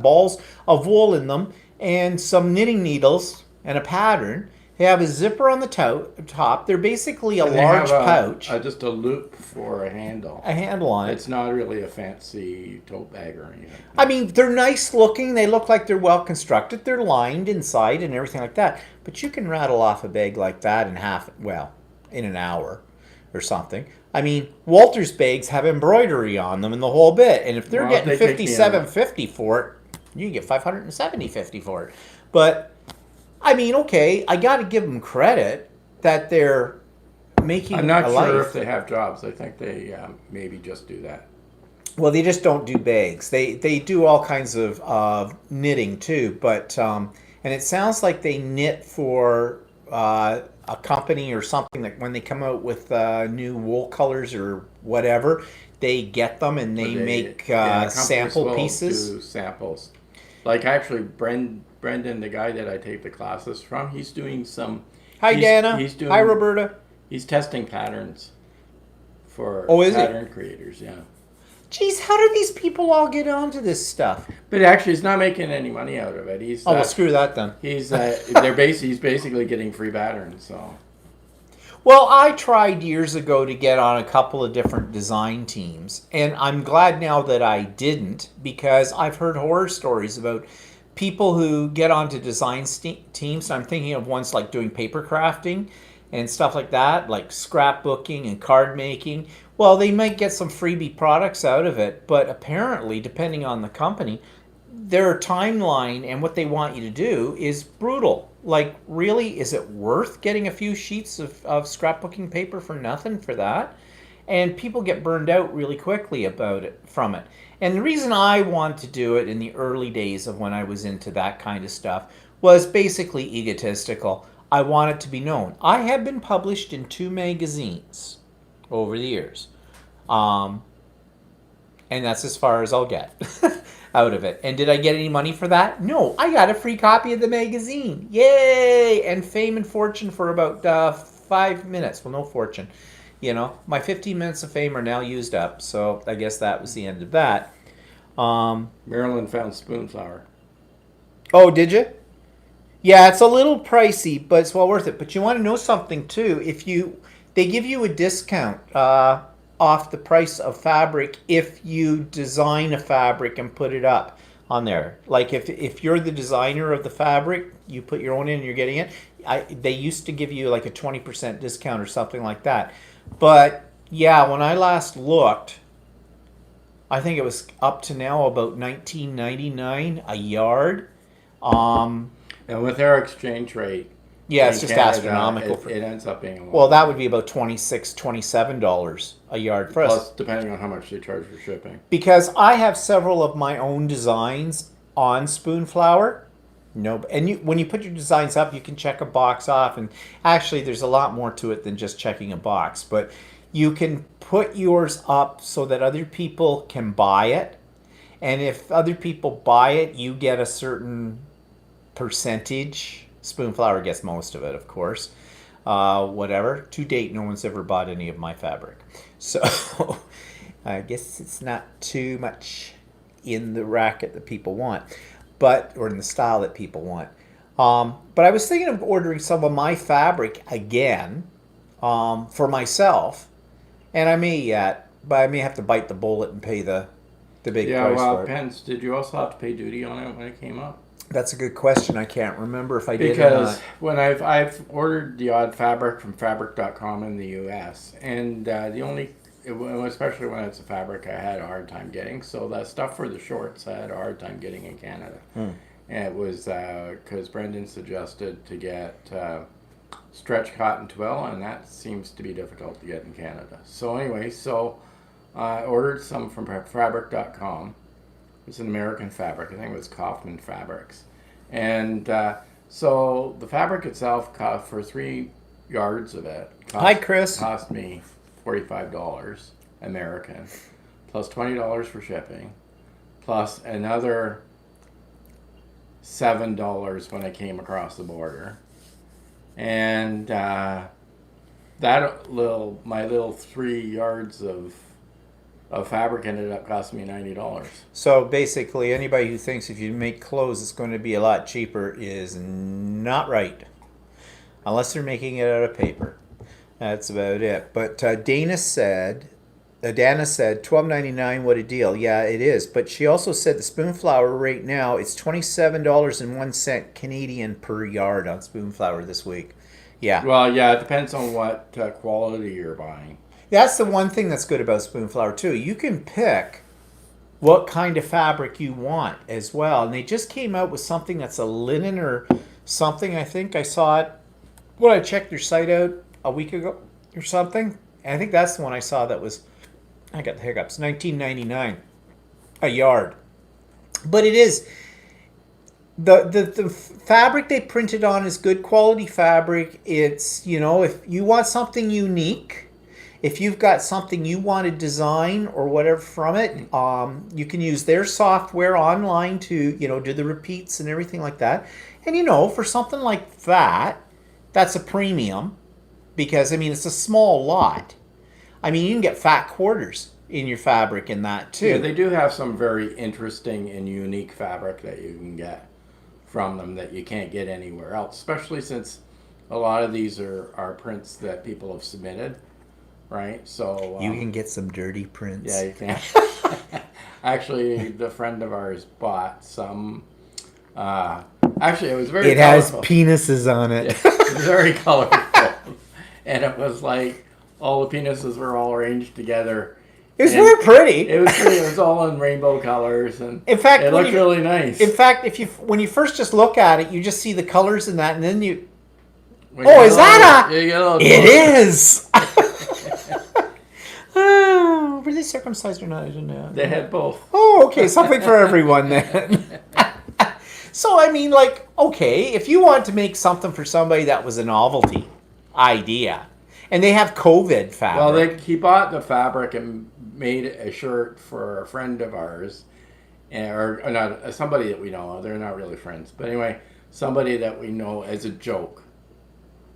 balls of wool in them, and some knitting needles, and a pattern. They have a zipper on the top. They're basically a large pouch. Just a loop for a handle. A handle on it. It's not really a fancy tote bag or anything. I mean, they're nice looking. They look like they're well constructed. They're lined inside and everything like that. But you can rattle off a bag like that in an hour or something. I mean, Walter's bags have embroidery on them and the whole bit. And if they're getting $57.50 for it, you can get $570.50 for it. But I mean, okay, I got to give them credit that they're making. I'm not sure if they have jobs. I think they maybe just do that. Well, they just don't do bags. They do all kinds of knitting too. But and it sounds like they knit for a company or something that when they come out with new wool colors or whatever, they get them and they make sample pieces. Do samples. Like actually, Brendan, the guy that I take the classes from, he's doing some. Hi, Dana. Hi, Roberta. He's testing patterns for pattern creators. Yeah. Geez, how do these people all get onto this stuff? But actually, he's not making any money out of it. He's well, screw that then. He's he's basically getting free patterns. So. Well, I tried years ago to get on a couple of different design teams, and I'm glad now that I didn't, because I've heard horror stories about people who get onto design teams. I'm thinking of ones like doing paper crafting and stuff like that, like scrapbooking and card making. Well, they might get some freebie products out of it, but apparently, depending on the company, their timeline and what they want you to do is brutal. Like, really, is it worth getting a few sheets of scrapbooking paper for nothing for that? And people get burned out really quickly from it. And the reason I wanted to do it in the early days of when I was into that kind of stuff was basically egotistical. I want it to be known. I have been published in 2 magazines over the years. And that's as far as I'll get out of it. And did I get any money for that? No, I got a free copy of the magazine. Yay! And fame and fortune for about 5 minutes. Well, no fortune. My 15 minutes of fame are now used up. So I guess that was the end of that. Marilyn found Spoonflower. Oh, did you? Yeah, it's a little pricey, but it's well worth it. But you want to know something too? They give you a discount off the price of fabric if you design a fabric and put it up on there. Like if you're the designer of the fabric, you put your own in and you're getting it. They used to give you like a 20% discount or something like that. But yeah, when I last looked, I think it was up to now about $19.99 a yard. And with our exchange rate, yeah, it's just Canada, astronomical. It ends up being a lot. Well, that would be about $26, $27 a yard for us. Plus, depending on how much they charge for shipping. Because I have several of my own designs on Spoonflower. When you put your designs up, you can check a box off. And actually, there's a lot more to it than just checking a box. But you can put yours up so that other people can buy it. And if other people buy it, you get a certain percentage. Spoonflower gets most of it, of course. Whatever. To date, no one's ever bought any of my fabric. So I guess it's not too much in the racket that people want, or in the style that people want. But I was thinking of ordering some of my fabric again for myself. And I may have to bite the bullet and pay the big price for it. Depends. Did you also have to pay duty on it when it came up? That's a good question. I can't remember if I did or not. Because when I've ordered the odd fabric from fabric.com in the U.S. and especially when it's a fabric I had a hard time getting. So that stuff for the shorts I had a hard time getting in Canada. And it was because Brendan suggested to get stretch cotton twill, and that seems to be difficult to get in Canada. So anyway, I ordered some from fabric.com. It's an American fabric. I think it was Kaufman Fabrics. And so the fabric itself cost, for 3 yards of it, Hi, Chris. Cost me $45 American, plus $20 for shipping, plus another $7 when I came across the border, and my little 3 yards of fabric ended up costing me $90. So basically, anybody who thinks if you make clothes it's going to be a lot cheaper is not right, unless they're making it out of paper. That's about it. But Dana said $12.99. What a deal! Yeah, it is. But she also said the Spoonflower right now it's $27.01 Canadian per yard on Spoonflower this week. Yeah. Well, yeah, it depends on what quality you're buying. That's the one thing that's good about Spoonflower too. You can pick what kind of fabric you want as well. And they just came out with something that's a linen or something. I think I saw it when I checked their site out a week ago or something. And I think that's the one I saw that was, I got the hiccups, $19.99 a yard. But it is, the fabric they printed on is good quality fabric. It's, if you want something unique, if you've got something you want to design or whatever from it, you can use their software online to, do the repeats and everything like that. And, for something like that, that's a premium because, it's a small lot. You can get fat quarters in your fabric in that too. Yeah, they do have some very interesting and unique fabric that you can get from them that you can't get anywhere else, especially since a lot of these are prints that people have submitted. Right, so you can get some dirty prints. Yeah, you can. Actually, the friend of ours bought some. Actually, it was very. It colorful. Has penises on it. Yeah, it was very colorful, and it was like all the penises were all arranged together. It was very pretty. It was pretty. It was all in rainbow colors, and in fact, it looked really nice. In fact, when you first just look at it, you just see the colors in that, and then you. Is that a? It is. Were they circumcised or not? I didn't know. They had both. Oh, okay. Something for everyone then. So, okay, if you want to make something for somebody that was a novelty idea, and they have COVID fabric. Well, he bought the fabric and made a shirt for a friend of ours, or not somebody that we know. They're not really friends. But anyway, somebody that we know as a joke.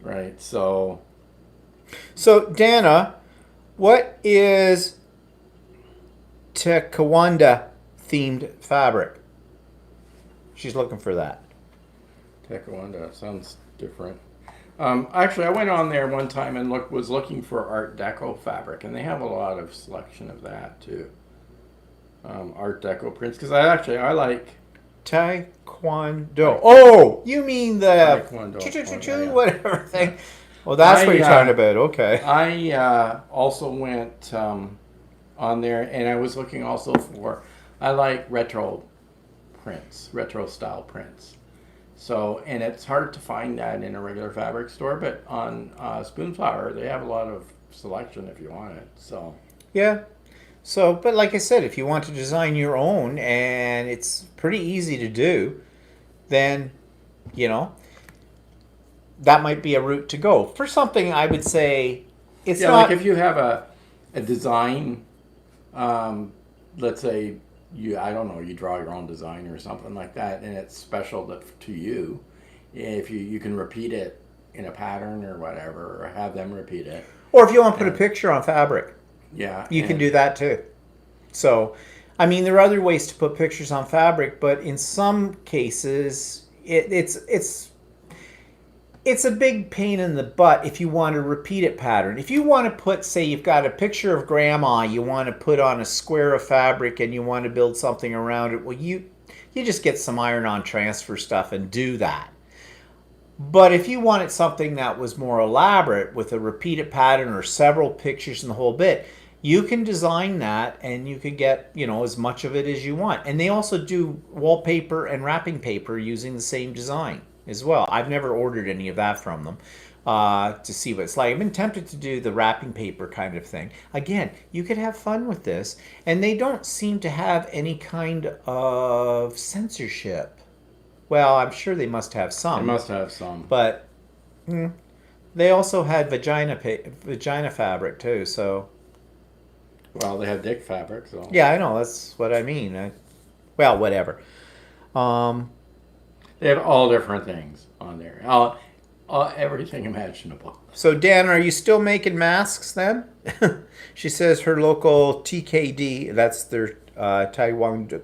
Right, So, Dana, what is Tequanda themed fabric? She's looking for that. Tequanda sounds different. Actually, I went on there one time and was looking for Art Deco fabric, and they have a lot of selection of that too. Art Deco prints, because I like Taekwondo. Oh, you mean the Taekwondo, whatever thing. Well, that's what you're talking about. Okay. I also went on there, and I was looking also for. I like retro style prints. So, and it's hard to find that in a regular fabric store, but on Spoonflower, they have a lot of selection if you want it. So. Yeah. So, but like I said, if you want to design your own, and it's pretty easy to do, then, that might be a route to go. For something, I would say, it's not... like if you have a design, let's say, you draw your own design or something like that, and it's special to you, if you can repeat it in a pattern or whatever, or have them repeat it. Or if you want to put a picture on fabric. Yeah. You can do that too. So, there are other ways to put pictures on fabric, but in some cases, it's a big pain in the butt if you want to repeat it pattern. If you want to put, say you've got a picture of grandma, you want to put on a square of fabric and you want to build something around it, well, you just get some iron-on transfer stuff and do that. But if you wanted something that was more elaborate with a repeated pattern or several pictures in the whole bit, you can design that and you could get, as much of it as you want. And they also do wallpaper and wrapping paper using the same design as well. I've never ordered any of that from them to see what it's like. I've been tempted to do the wrapping paper kind of thing. Again, you could have fun with this. And they don't seem to have any kind of censorship. Well, I'm sure they must have some. They must have some. But they also had vagina fabric too, so... Well, they have dick fabric, so... Yeah, I know. That's what I mean. Well, whatever. They have all different things on there. Everything imaginable. So, Dan, are you still making masks then? She says her local TKD, that's their Taekwondo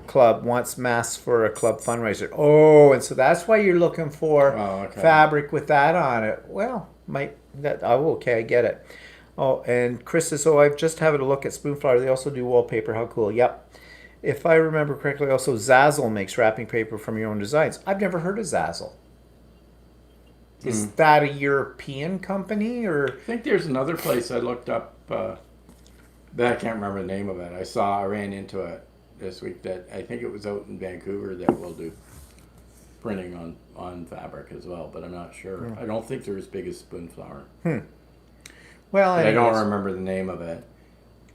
club, wants masks for a club fundraiser. Oh, and so that's why you're looking for fabric with that on it. Well, okay, I get it. Oh, and Chris says, I've just having a look at Spoonflower. They also do wallpaper. How cool. Yep. If I remember correctly, also Zazzle makes wrapping paper from your own designs. I've never heard of Zazzle. Is that a European company, or? I think there's another place I looked up, but I can't remember the name of it. I ran into it this week that I think it was out in Vancouver that will do printing on fabric as well, but I'm not sure. I don't think they're as big as Spoonflower. Well, I don't remember the name of it.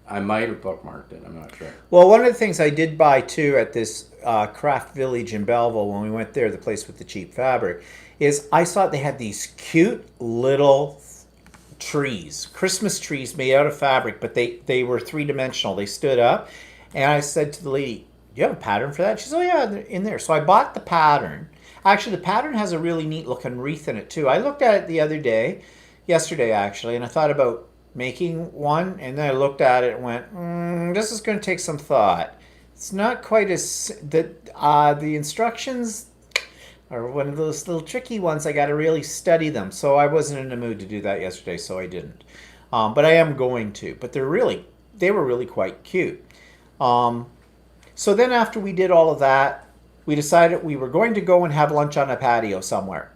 I might have bookmarked it. I'm not sure. Well, one of the things I did buy too at this craft village in Belleville when we went there, the place with the cheap fabric, is I saw they had these cute little trees, Christmas trees made out of fabric, but they were three-dimensional. They stood up, and I said to the lady, "Do you have a pattern for that?" She said, "Oh yeah, they're in there." So I bought the pattern. Actually, the pattern has a really neat looking wreath in it too. I looked at it yesterday actually, and I thought about making one, and then I looked at it and went, this is going to take some thought. It's not quite as the instructions are one of those little tricky ones. I got to really study them, so I wasn't in the mood to do that yesterday, so I didn't. But I am going to. But they were really quite cute. So then after we did all of that, we decided we were going to go and have lunch on a patio somewhere.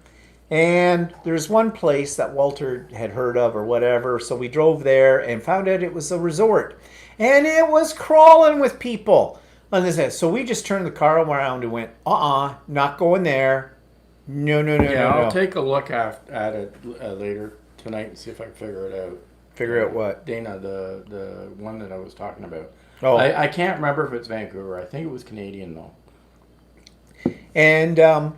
And there's one place that Walter had heard of or whatever, so we drove there and found out it was a resort. And it was crawling with people. So we just turned the car around and went, not going there. No. I'll take a look at it later tonight and see if I can figure it out. Figure out what? Dana, the one that I was talking about. Oh. I can't remember if it's Vancouver. I think it was Canadian, though. And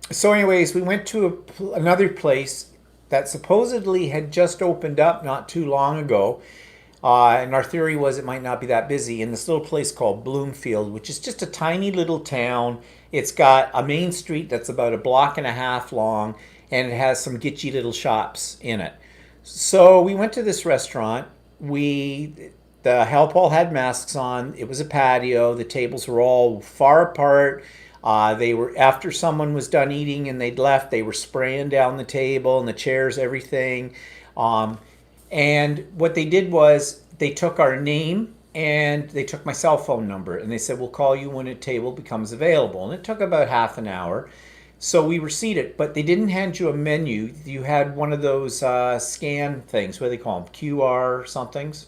so anyways, we went to another place that supposedly had just opened up not too long ago. And our theory was it might not be that busy, in this little place called Bloomfield, which is just a tiny little town. It's got a main street that's about a block and a half long, and it has some gitchy little shops in it. So we went to this restaurant. The help all had masks on. It was a patio. The tables were all far apart. They were, after someone was done eating and they'd left, they were spraying down the table and the chairs, everything. And what they did was they took our name and they took my cell phone number, and they said, "We'll call you when a table becomes available." And it took about half an hour. So we were seated, but they didn't hand you a menu. You had one of those scan things. What do they call them? QR somethings?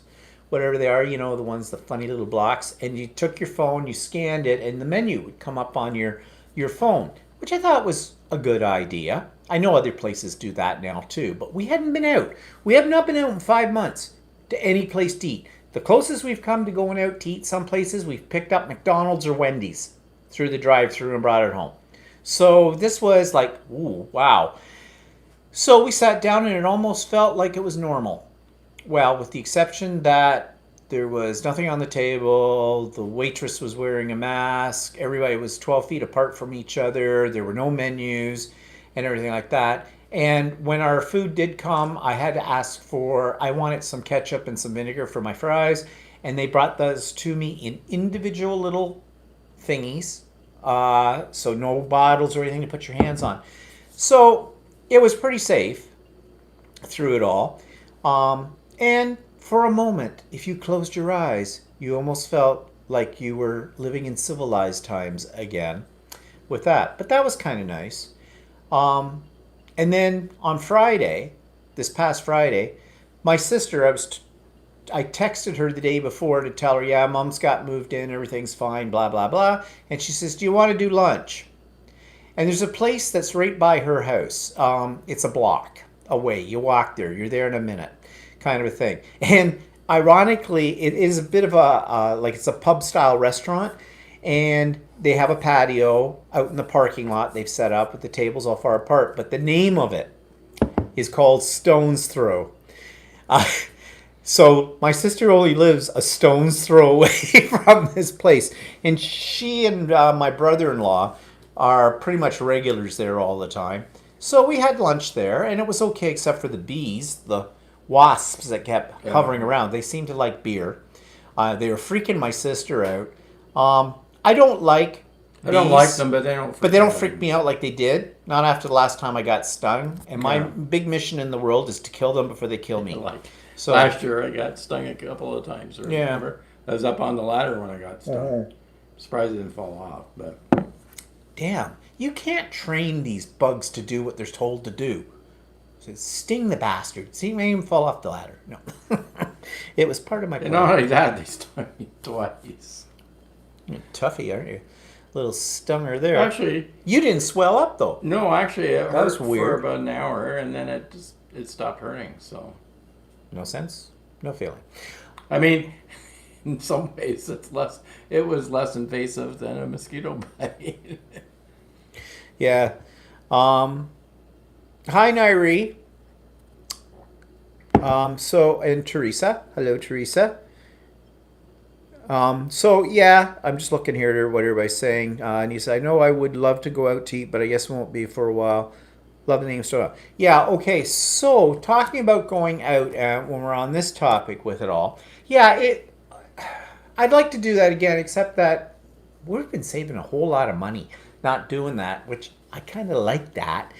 Whatever they are, the ones, the funny little blocks. And you took your phone, you scanned it, and the menu would come up on your phone, which I thought was a good idea. I know other places do that now too, but we hadn't been out. We have not been out in 5 months to any place to eat. The closest we've come to going out to eat some places, we've picked up McDonald's or Wendy's through the drive-thru and brought it home. So this was like, ooh, wow. So we sat down and it almost felt like it was normal. Well, with the exception that there was nothing on the table, the waitress was wearing a mask, everybody was 12 feet apart from each other, there were no menus and everything like that. And when our food did come, I had to ask I wanted some ketchup and some vinegar for my fries, and they brought those to me in individual little thingies, so no bottles or anything to put your hands on. So it was pretty safe through it all. And for a moment, if you closed your eyes, you almost felt like you were living in civilized times again with that. But that was kind of nice. And then on Friday, this past Friday, my sister, I texted her the day before to tell her, yeah, Mom's got moved in, everything's fine, blah, blah, blah. And she says, "Do you want to do lunch?" And there's a place that's right by her house. It's a block away. You walk there. You're there in a minute, kind of a thing. And ironically, it is a bit of it's a pub-style restaurant. And they have a patio out in the parking lot they've set up with the tables all far apart. But the name of it is called Stone's Throw. So my sister only lives a stone's throw away from this place. And she and my brother-in-law are pretty much regulars there all the time. So we had lunch there, and it was okay except for the bees, the wasps that kept hovering around. They seemed to like beer. They were freaking my sister out. I don't like I don't like them, but they don't freak me out like they did. Not after the last time I got stung. And my big mission in the world is to kill them before they kill me. So last year I got stung a couple of times. Remember? I was up on the ladder when I got stung. Surprised it didn't fall off, but damn, you can't train these bugs to do what they're told to do. So sting the bastard. See, made him fall off the ladder. No, it was part of my plan. Not only that, they stung me twice. You're toughy, aren't you? Little stunger there. Actually, you didn't swell up though. No, actually, it hurt was weird. for about an hour, and then it stopped hurting. So, no sense, no feeling. I mean, in some ways, it was less invasive than a mosquito bite. Yeah. Hi, Nairi. And Teresa. Hello, Teresa. So yeah, I'm just looking here at what everybody's saying. And he said, I know I would love to go out to eat, but I guess it won't be for a while. Love the name Soda. Yeah, okay. So talking about going out when we're on this topic with it all. Yeah, I'd like to do that again, except that we've been saving a whole lot of money not doing that, which I kind of like that.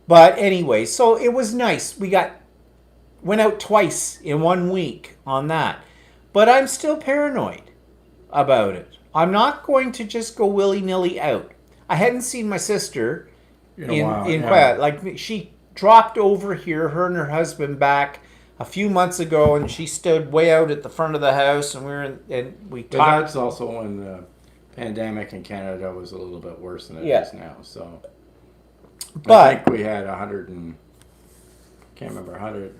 But anyway, so it was nice. Went out twice in 1 week on that. But I'm still paranoid about it. I'm not going to just go willy-nilly out. I hadn't seen my sister in quite, like she dropped over here, her and her husband back a few months ago, and she stood way out at the front of the house, and we talked. But that's also when the pandemic in Canada was a little bit worse than it is now. So, but I think we had 100 and can't remember 100.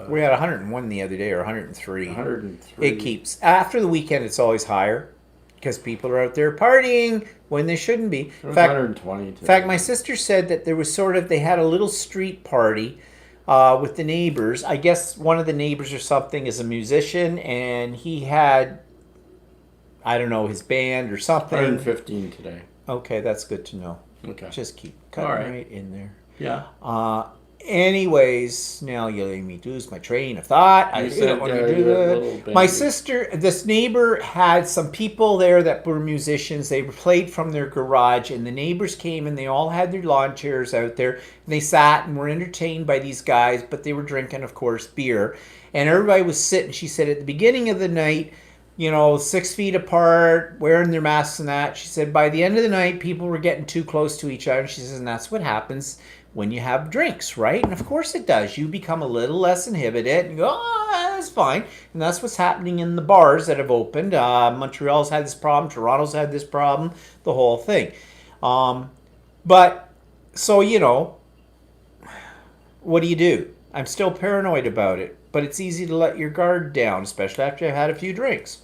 We had 101 the other day, or 103. 103. It keeps. After the weekend, it's always higher because people are out there partying when they shouldn't be. In fact, 120 today. In fact, my sister said that there was they had a little street party with the neighbors. I guess one of the neighbors or something is a musician, and he had, I don't know, his band or something. 115 today. Okay, that's good to know. Okay. Just keep cutting right in there. Yeah. Anyways, now you let me lose my train of thought. I don't want to do that. My sister, this neighbor had some people there that were musicians. They played from their garage, and the neighbors came and they all had their lawn chairs out there. And they sat and were entertained by these guys, but they were drinking, of course, beer. And everybody was sitting. She said at the beginning of the night, 6 feet apart, wearing their masks and that. She said by the end of the night, people were getting too close to each other. And she says, and that's what happens when you have drinks, right? And of course it does. You become a little less inhibited and you go, that's fine. And that's what's happening in the bars that have opened. Montreal's had this problem. Toronto's had this problem. The whole thing. But, so, what do? I'm still paranoid about it. But it's easy to let your guard down, especially after I've had a few drinks.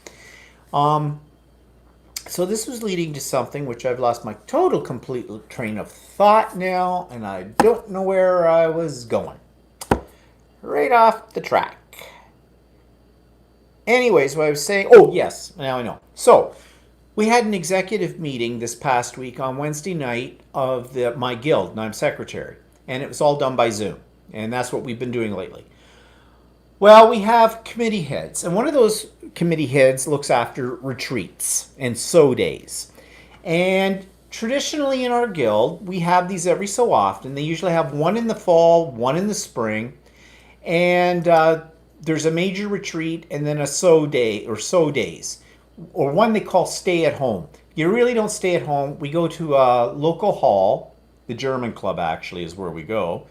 So this was leading to something which I've lost my complete train of thought now, and I don't know where I was going. Right off the track. Anyways, what I was saying, yes, now I know. So, we had an executive meeting this past week on Wednesday night of my guild, and I'm secretary, and it was all done by Zoom, and that's what we've been doing lately. Well, we have committee heads, and one of those committee heads looks after retreats and days. And traditionally in our guild, we have these every so often. They usually have one in the fall, one in the spring, and there's a major retreat and then a day or days, or one they call stay at home. You really don't stay at home. We go to a local hall, the German club actually is where we go,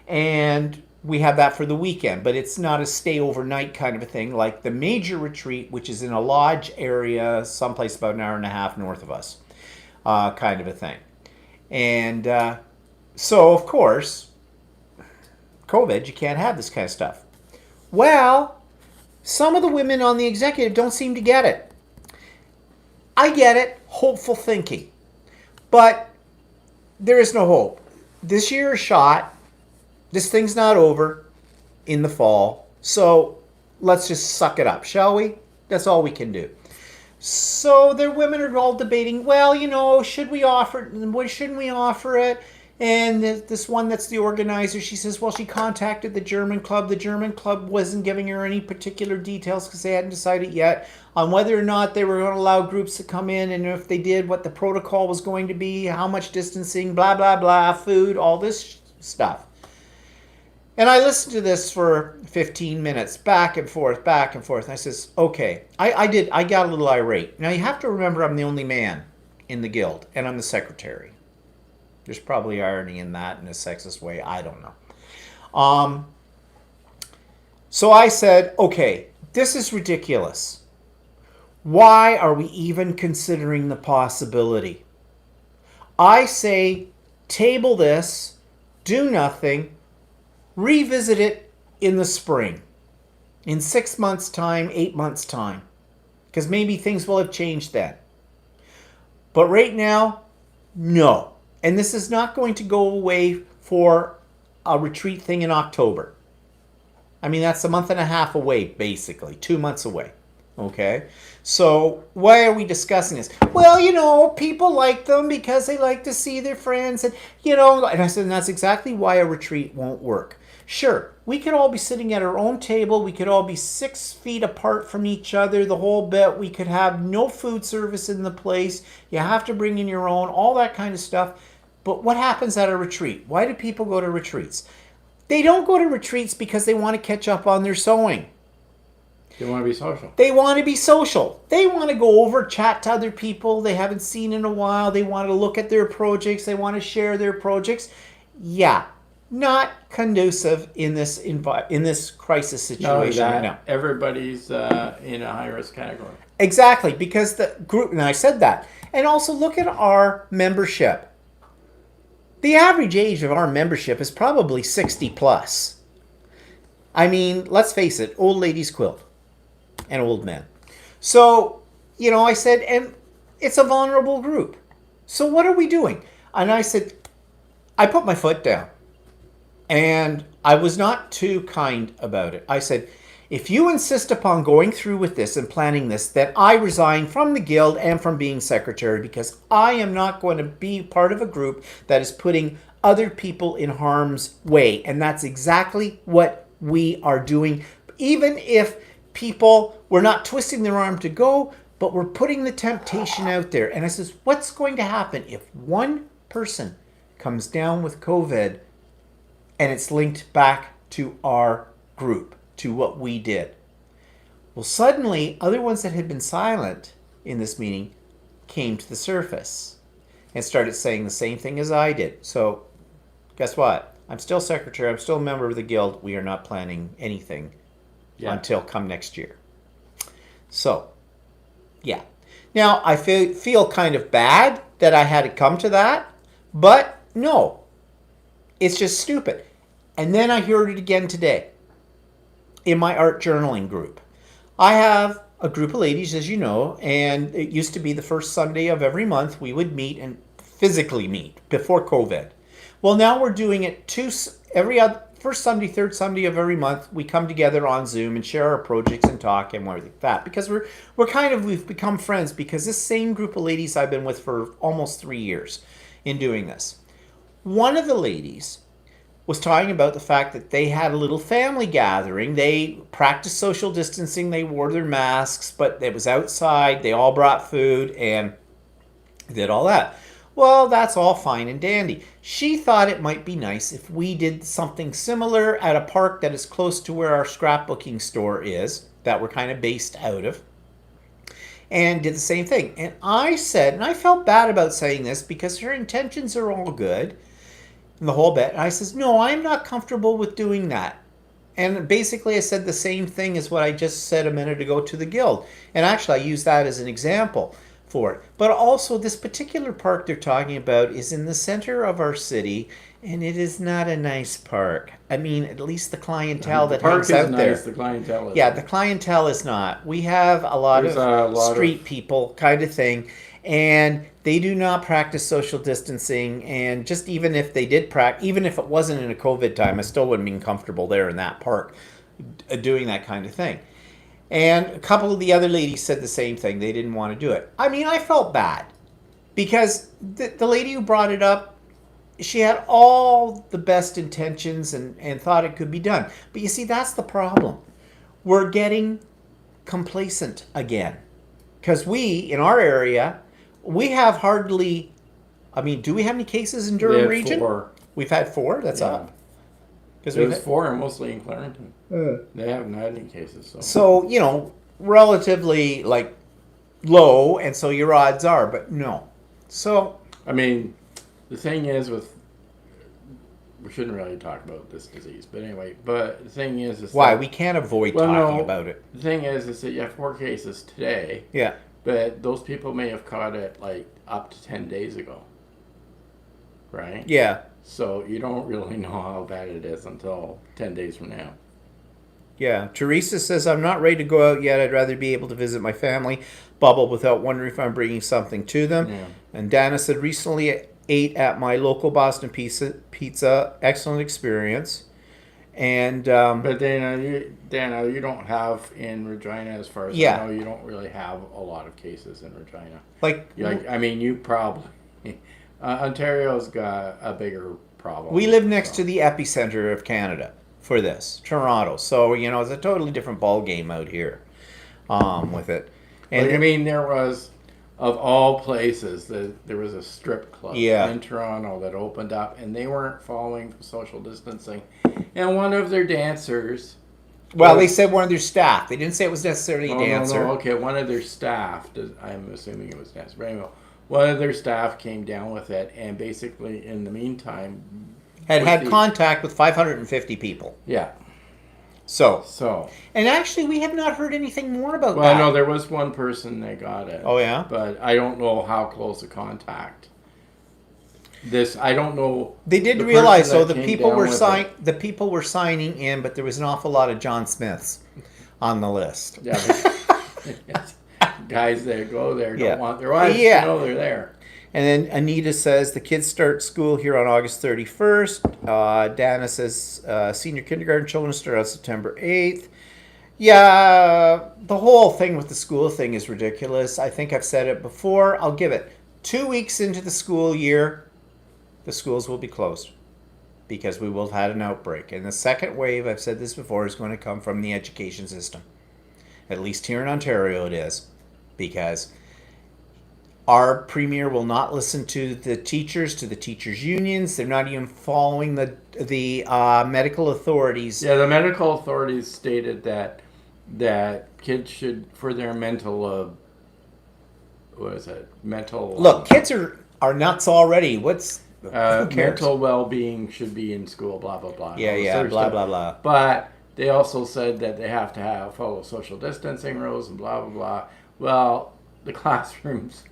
and we have that for the weekend, but it's not a stay overnight kind of a thing like the major retreat, which is in a lodge area someplace about an hour and a half north of us, kind of a thing. And so, of course, COVID, you can't have this kind of stuff. Well, some of the women on the executive don't seem to get it. I get it, hopeful thinking. But there is no hope. This year is shot. This thing's not over in the fall. So let's just suck it up, shall we? That's all we can do. So the women are all debating, well, should we offer it? Shouldn't we offer it? And this one that's the organizer, she says, well, she contacted the German club. The German club wasn't giving her any particular details because they hadn't decided yet on whether or not they were going to allow groups to come in, and if they did, what the protocol was going to be, how much distancing, blah, blah, blah, food, all this stuff. And I listened to this for 15 minutes, back and forth, back and forth. And I says, okay, I got a little irate. Now, you have to remember I'm the only man in the guild, and I'm the secretary. There's probably irony in that in a sexist way. I don't know. So I said, okay, this is ridiculous. Why are we even considering the possibility? I say, table this, do nothing, revisit it in the spring, in 6 months' time, 8 months' time, because maybe things will have changed then. But right now, no. And this is not going to go away for a retreat thing in October. I mean, that's a month and a half away, basically, 2 months away. Okay? So why are we discussing this? Well, people like them because they like to see their friends. And I said, and that's exactly why a retreat won't work. Sure, we could all be sitting at our own table. We could all be 6 feet apart from each other, the whole bit. We could have no food service in the place. You have to bring in your own, all that kind of stuff. But what happens at a retreat? Why do people go to retreats? They don't go to retreats because they want to catch up on their sewing. They want to be social. They want to be social. They want to go over, chat to other people they haven't seen in a while. They want to look at their projects. They want to share their projects. Yeah, not conducive in this crisis situation right now. Everybody's in a high-risk category. Exactly, because the group, and I said that. And also look at our membership. The average age of our membership is probably 60 plus. I mean, let's face it, old ladies quilt and old men. So, I said, and it's a vulnerable group. So what are we doing? And I said, I put my foot down. And I was not too kind about it. I said, if you insist upon going through with this and planning this, then I resign from the guild and from being secretary, because I am not going to be part of a group that is putting other people in harm's way. And that's exactly what we are doing. Even if people were not twisting their arm to go, but we're putting the temptation out there. And I says, what's going to happen if one person comes down with COVID and it's linked back to our group, to what we did? Well, suddenly, other ones that had been silent in this meeting came to the surface and started saying the same thing as I did. So, guess what? I'm still secretary. I'm still a member of the guild. We are not planning anything until come next year. So, yeah. Now, I feel kind of bad that I had to come to that, but no. It's just stupid. And then I heard it again today in my art journaling group. I have a group of ladies, as you know, and it used to be the first Sunday of every month we would meet and physically meet before COVID. Well, now we're doing it first Sunday, third Sunday of every month. We come together on Zoom and share our projects and talk and everything like that, because we've become friends, because this same group of ladies I've been with for almost 3 years in doing this. One of the ladies was talking about the fact that they had a little family gathering. They practiced social distancing. They wore their masks, but it was outside. They all brought food and did all that. Well, that's all fine and dandy. She thought it might be nice if we did something similar at a park that is close to where our scrapbooking store is, that we're kind of based out of, and did the same thing. And I said, and I felt bad about saying this because her intentions are all good, and the whole bit. And I says, no, I'm not comfortable with doing that. And basically I said the same thing as what I just said a minute ago to the guild. And actually I used that as an example for it. But also this particular park they're talking about is in the center of our city, and it is not a nice park. I mean, at least the clientele that hangs out there. The clientele is yeah, the clientele is not. We have a lot of street people kind of thing, and they do not practice social distancing. And just even if they did practice, even if it wasn't in a COVID time, I still wouldn't be comfortable there in that park doing that kind of thing. And a couple of the other ladies said the same thing. They didn't want to do it. I mean, I felt bad because the lady who brought it up, she had all the best intentions and thought it could be done. But you see, that's the problem. We're getting complacent again. Because we, in our area, we have hardly, I mean, do we have any cases in Durham region? 4. We've had 4? That's up. Because there's 4 and mostly in Clarington. They haven't had any cases. So, you know, relatively, like, low, and so your odds are, but no. So... I mean, the thing is with... We shouldn't really talk about this disease, but anyway. But the thing is why? That, we can't avoid talking about it. The thing is that you have 4 cases today. Yeah. But those people may have caught it, like, up to 10 days ago. Right? Yeah. So you don't really know how bad it is until 10 days from now. Yeah. Teresa says, I'm not ready to go out yet. I'd rather be able to visit my family bubble without wondering if I'm bringing something to them. Yeah. And Dana said, recently ate at my local Boston Pizza. Excellent experience. And but Dana, you don't have in Regina, as far as I know, you don't really have a lot of cases in Regina. I mean, you probably... Ontario's got a bigger problem. We live next to the epicenter of Canada for this, Toronto. So, you know, it's a totally different ball game out here with it. And I mean, there was, of all places, there was a strip club in Toronto that opened up, and they weren't following social distancing. And one of their dancers... Well, they said one of their staff. They didn't say it was necessarily a dancer. No, okay, one of their staff, I'm assuming it was dancer, but anyway, one of their staff came down with it, and basically, in the meantime... had contact with 550 people. Yeah. So. And actually, we have not heard anything more about that. Well, no, there was one person that got it. Oh, yeah? But I don't know how close a contact. I don't know... They did realize, though, the people were signing in, but there was an awful lot of John Smiths on the list. Yeah, guys that go there don't want their wives to know they're there. And then Anita says the kids start school here on August 31st. Dana says senior kindergarten children start on September 8th. Yeah, the whole thing with the school thing is ridiculous. I think I've said it before. I'll give it 2 weeks into the school year, the schools will be closed because we will have had an outbreak. And the second wave, I've said this before, is going to come from the education system. At least here in Ontario it is. Because our premier will not listen to the teachers unions. They're not even following the medical authorities. Yeah, the medical authorities stated that kids should, for their mental, Look, kids are nuts already. Who cares? Mental well-being should be in school, blah, blah, blah. Yeah, blah, blah, blah. But they also said that they have to follow social distancing rules and blah, blah, blah. Well, the classrooms,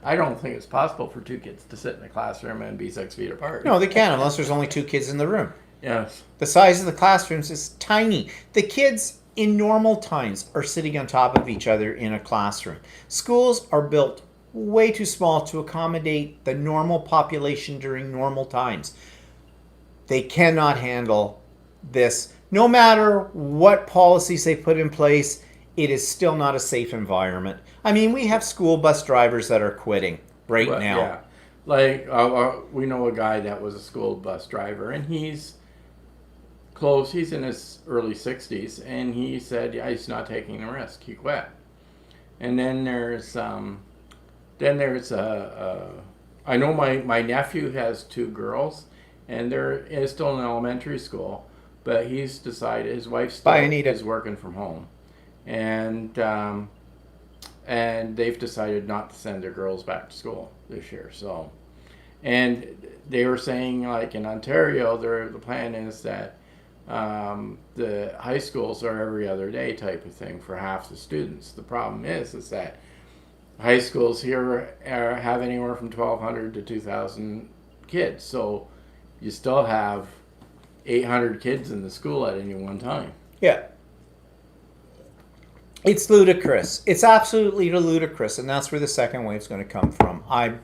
I don't think it's possible for 2 kids to sit in a classroom and be 6 feet apart. No, they can't unless there's only 2 kids in the room. Yes. The size of the classrooms is tiny. The kids in normal times are sitting on top of each other in a classroom. Schools are built way too small to accommodate the normal population during normal times. They cannot handle this. No matter what policies they put in place, it is still not a safe environment. I mean, we have school bus drivers that are quitting now. Yeah. Like, we know a guy that was a school bus driver, and he's in his early 60s, and he said he's not taking the risk. He quit. And then there's I know my nephew has 2 girls, and they're still in elementary school, but he's decided, his wife still is working from home. And they've decided not to send their girls back to school this year. So, and they were saying, like, in Ontario, the plan is that the high schools are every other day type of thing for half the students. The problem is that high schools here have anywhere from 1,200 to 2,000 kids. So you still have 800 kids in the school at any one time. Yeah. It's ludicrous. It's absolutely ludicrous, and that's where the second wave's going to come from. I'm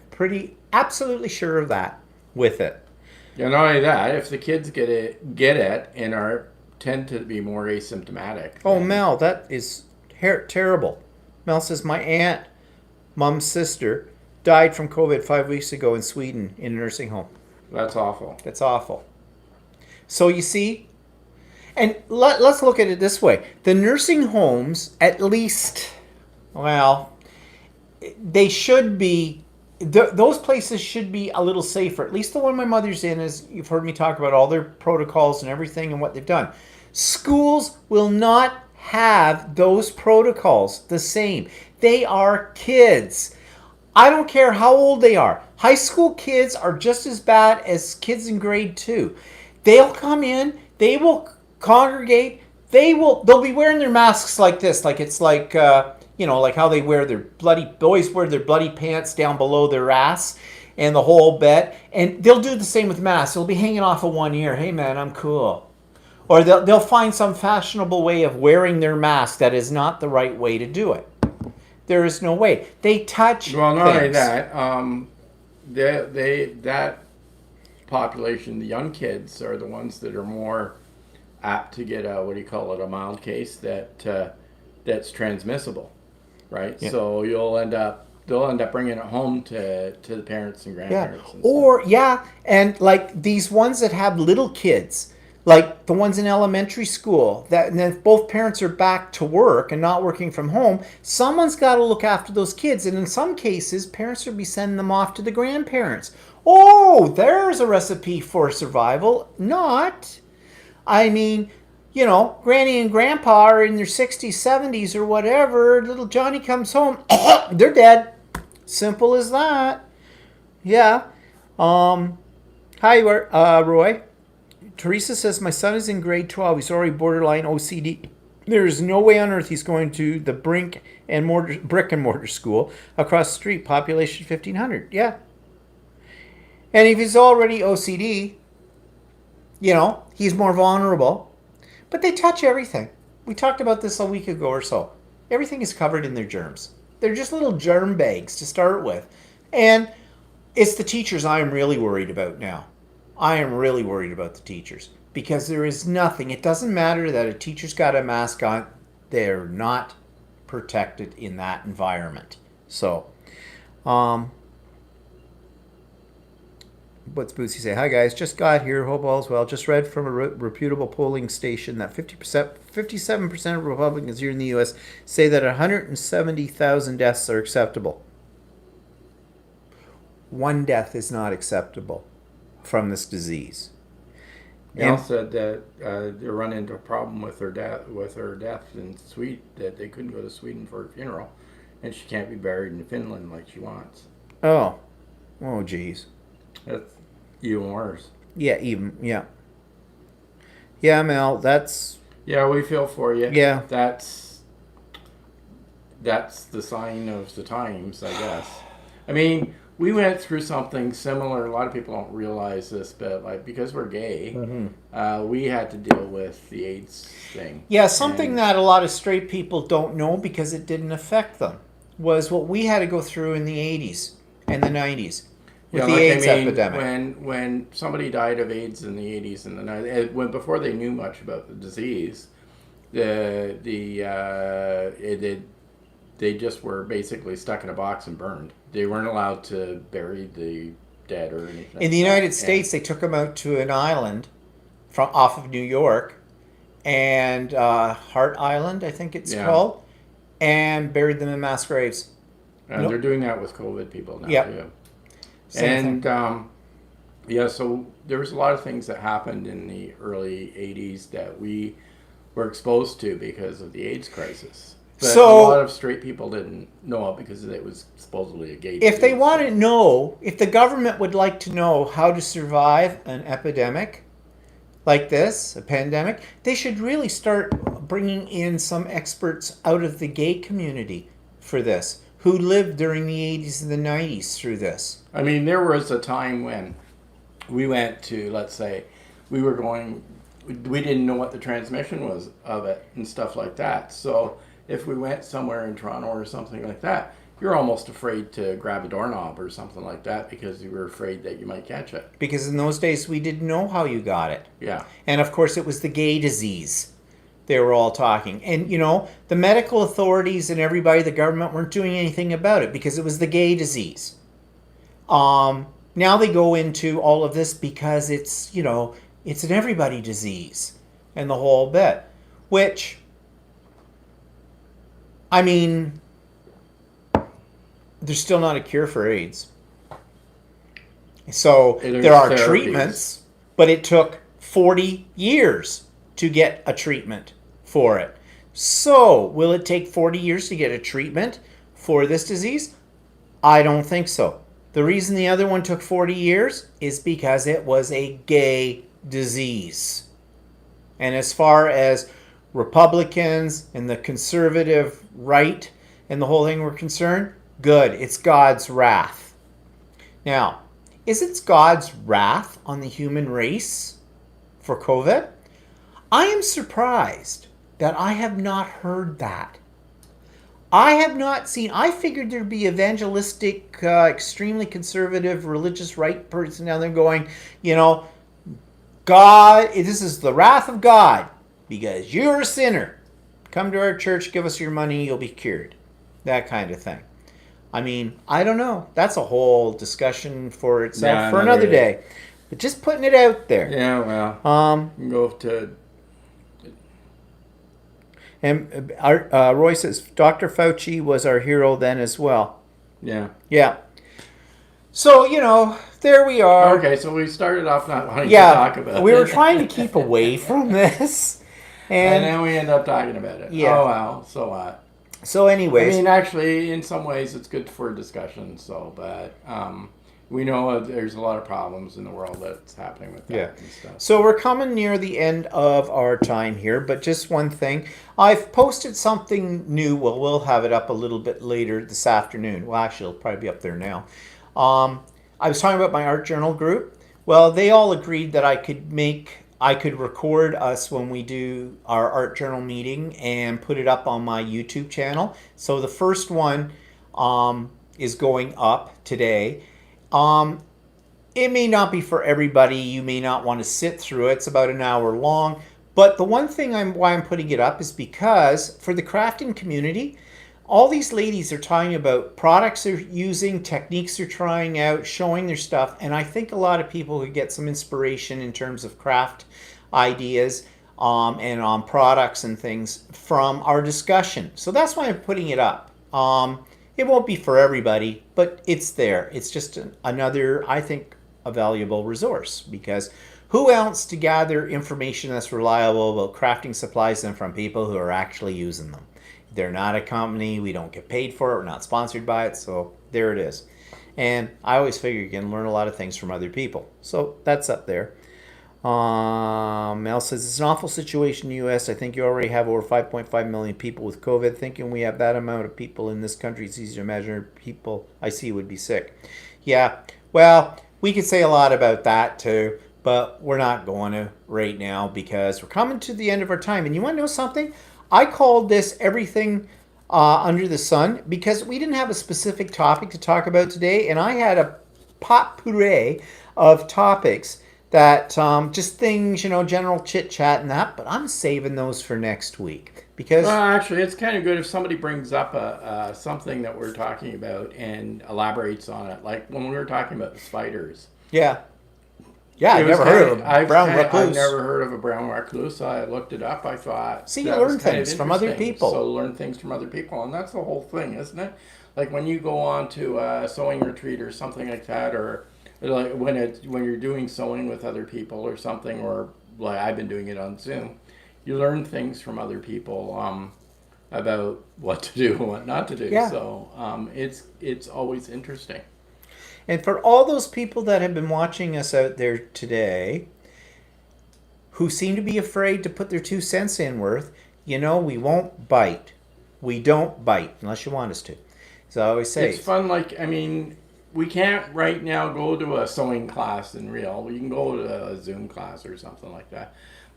absolutely sure of that with it. Yeah, not only that, if the kids get it and tend to be more asymptomatic. Oh, Mel, that is Terrible. Mel says, my aunt, mom's sister, died from COVID 5 weeks ago in Sweden in a nursing home. That's awful. That's awful. So you see, and let's look at it this way. The nursing homes, at least, well, they should be, those places should be a little safer. At least the one my mother's in is, you've heard me talk about all their protocols and everything and what they've done. Schools will not have those protocols the same. They are kids. I don't care how old they are. High school kids are just as bad as kids in grade 2. They'll come in, they will congregate, they'll be wearing their masks like this, like it's like like how they wear their boys wear their bloody pants down below their ass and the whole bit, and they'll do the same with masks. They'll be hanging off of one ear. Hey man, I'm cool. Or they'll find some fashionable way of wearing their mask that is not the right way to do it. There is no way. They touch Well, not only things. that, that population, the young kids, are the ones that are more apt to get a a mild case that's transmissible, right? Yeah. So they'll end up bringing it home to the parents and grandparents. Yeah. And like these ones that have little kids, like the ones in elementary school, and then both parents are back to work and not working from home, someone's got to look after those kids. And in some cases, parents will be sending them off to the grandparents. Oh, there's a recipe for survival. Not. I mean, Granny and Grandpa are in their 60s, 70s, or whatever. Little Johnny comes home. They're dead. Simple as that. Yeah. Hi, Roy. Teresa says, my son is in grade 12. He's already borderline OCD. There is no way on earth he's going to the brick and mortar school across the street, population 1,500. Yeah. And if he's already OCD, he's more vulnerable. But they touch everything. We talked about this a week ago or so. Everything is covered in their germs. They're just little germ bags to start with. And it's the teachers I am really worried about now. I am really worried about the teachers because there is nothing. It doesn't matter that a teacher's got a mask on. They're not protected in that environment. So, what's Bootsy say? Hi guys, just got here. Hope all's well. Just read from a reputable polling station that 57% of Republicans here in the U.S. say that 170,000 deaths are acceptable. One death is not acceptable from this disease. Mel said that they run into a problem with her death in Sweden, that they couldn't go to Sweden for her funeral, and she can't be buried in Finland like she wants. Oh, geez. That's even worse. Yeah, Yeah, Mel, that's... Yeah, we feel for you. Yeah. That's the sign of the times, I guess. I mean, we went through something similar. A lot of people don't realize this, but because we're gay, we had to deal with the AIDS thing. Yeah, something that a lot of straight people don't know because it didn't affect them was what we had to go through in the 80s and the 90s with the AIDS epidemic. When somebody died of AIDS in the 80s and the 90s, before they knew much about the disease, they just were basically stuck in a box and burned. They weren't allowed to bury the dead or anything. In the United States, they took them out to an island off of New York, and Hart Island, I think it's called, and buried them in mass graves. And they're doing that with COVID people now, too. Same thing. So there was a lot of things that happened in the early 80s that we were exposed to because of the AIDS crisis. But a lot of straight people didn't know it because it was supposedly a gay disease. If they want to know, if the government would like to know how to survive an epidemic like this, a pandemic, they should really start bringing in some experts out of the gay community for this, who lived during the 80s and the 90s through this. I mean, there was a time when we went to, let's say, we didn't know what the transmission was of it and stuff like that. So if we went somewhere in Toronto or something like that, you're almost afraid to grab a doorknob or something like that because you were afraid that you might catch it. Because in those days, we didn't know how you got it. Yeah. And of course, it was the gay disease. they were all talking. And, the medical authorities and everybody, the government, weren't doing anything about it because it was the gay disease. Now they go into all of this because it's an everybody disease and the whole bit. Which, I mean, there's still not a cure for AIDS. So there are therapies. Treatments, but it took 40 years to get a treatment for it. So will it take 40 years to get a treatment for this disease? I don't think so. The reason the other one took 40 years is because it was a gay disease. And as far as Republicans and the conservative right and the whole thing were concerned, good. It's God's wrath. Now, is it God's wrath on the human race for COVID? I am surprised that I have not heard that. I have not seen, I figured there'd be evangelistic, extremely conservative, religious right person down there going, God, this is the wrath of God because you're a sinner. Come to our church, give us your money, you'll be cured. That kind of thing. I mean, I don't know. That's a whole discussion for itself for another day. But just putting it out there. Yeah, well, go to... And Roy says, Dr. Fauci was our hero then as well. Yeah. Yeah. So, there we are. Okay, so we started off not wanting to talk about it. We were trying to keep away from this. And then we end up talking about it. Yeah. Oh, well, so what? So anyways. I mean, actually, in some ways, it's good for discussion, but we know there's a lot of problems in the world that's happening with that and stuff. So we're coming near the end of our time here, but just one thing. I've posted something new. Well, we'll have it up a little bit later this afternoon. Well, actually, it'll probably be up there now. I was talking about my art journal group. Well, they all agreed that I could record us when we do our art journal meeting and put it up on my YouTube channel. So the first one is going up today. It may not be for everybody. You may not want to sit through it. It's about an hour long. But the one thing why I'm putting it up is because for the crafting community, all these ladies are talking about products they're using, techniques they're trying out, showing their stuff. And I think a lot of people could get some inspiration in terms of craft ideas and on products and things from our discussion. So that's why I'm putting it up. It won't be for everybody, but it's there. It's just another, I think, a valuable resource because who else to gather information that's reliable about crafting supplies than from people who are actually using them? They're not a company. We don't get paid for it. We're not sponsored by it. So there it is. And I always figure you can learn a lot of things from other people. So that's up there. Mel says, it's an awful situation in the U.S. I think you already have over 5.5 million people with COVID. Thinking we have that amount of people in this country, it's easy to imagine people I see would be sick. Yeah, well, we could say a lot about that too, but we're not going to right now because we're coming to the end of our time. And you want to know something? I called this Everything Under the Sun because we didn't have a specific topic to talk about today, and I had a potpourri of topics that just things, general chit chat and that, but I'm saving those for next week because actually it's kind of good if somebody brings up something that we're talking about and elaborates on it, like when we were talking about the spiders. Yeah, I've never heard of a brown recluse. I've never heard of a brown recluse. I looked it up. I thought, see, you learn things from other people. So learn things from other people, and that's the whole thing, isn't it? Like when you go on to a sewing retreat or something like that, or like when you're doing sewing with other people or something, or like I've been doing it on Zoom, you learn things from other people about what to do and what not to do. Yeah. So it's always interesting. And for all those people that have been watching us out there today who seem to be afraid to put their 2 cents in worth, we won't bite. We don't bite unless you want us to. So I always say it's fun. We can't right now go to a sewing class in real. We can go to a Zoom class or something like that.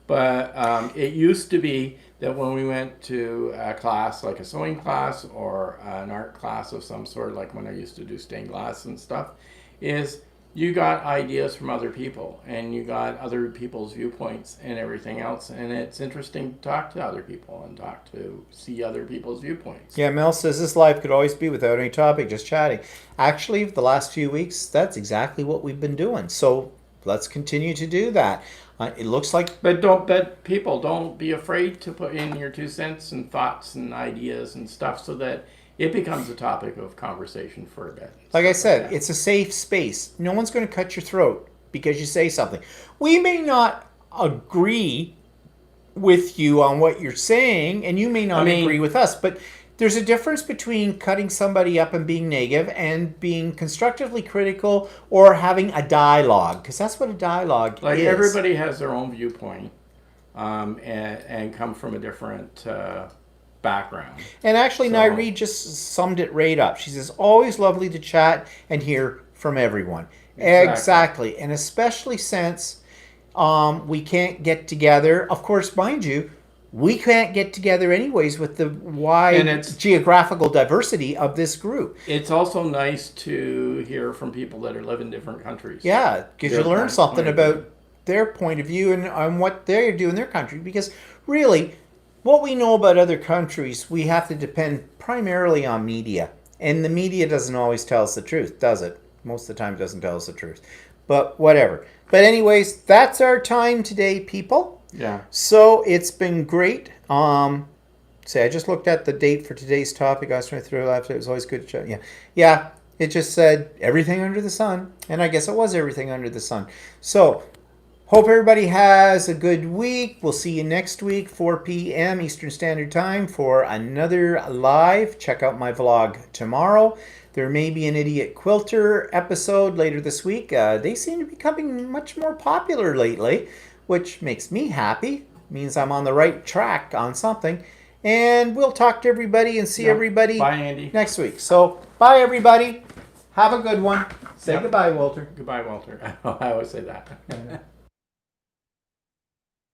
But it used to be that when we went to a class, like a sewing class or an art class of some sort, like when I used to do stained glass and stuff, is you got ideas from other people, and you got other people's viewpoints and everything else, and it's interesting to talk to other people and see other people's viewpoints. Yeah, Mel says this live could always be without any topic, just chatting. Actually, the last few weeks, that's exactly what we've been doing. So let's continue to do that. It looks like, but people don't be afraid to put in your 2 cents and thoughts and ideas and stuff, so that it becomes a topic of conversation for a bit. Like I said, it's a safe space. No one's going to cut your throat because you say something. We may not agree with you on what you're saying, and you may not agree with us, but there's a difference between cutting somebody up and being negative and being constructively critical or having a dialogue, because that's what a dialogue is. Like, everybody has their own viewpoint, and come from a different background. And actually, Nairi just summed it right up. She says, always lovely to chat and hear from everyone. Exactly. And especially since we can't get together. Of course, mind you, we can't get together anyways with the wide geographical diversity of this group. It's also nice to hear from people that live in different countries. Yeah, because you learn something about their point of view and on what they do in their country. Because really, what we know about other countries, we have to depend primarily on media. And the media doesn't always tell us the truth, does it? Most of the time it doesn't tell us the truth. But whatever. But anyways, that's our time today, people. Yeah. So it's been great. I just looked at the date for today's topic. I was trying to throw it out. It was always good to chat. Yeah. It just said everything under the sun. And I guess it was everything under the sun. So hope everybody has a good week. We'll see you next week, 4 p.m. Eastern Standard Time for another live. Check out my vlog tomorrow. There may be an Idiot Quilter episode later this week. They seem to be becoming much more popular lately, which makes me happy. Means I'm on the right track on something. And we'll talk to everybody and see everybody bye, Andy. Next week. So, bye, everybody. Have a good one. Say goodbye, Walter. Goodbye, Walter. I always say that.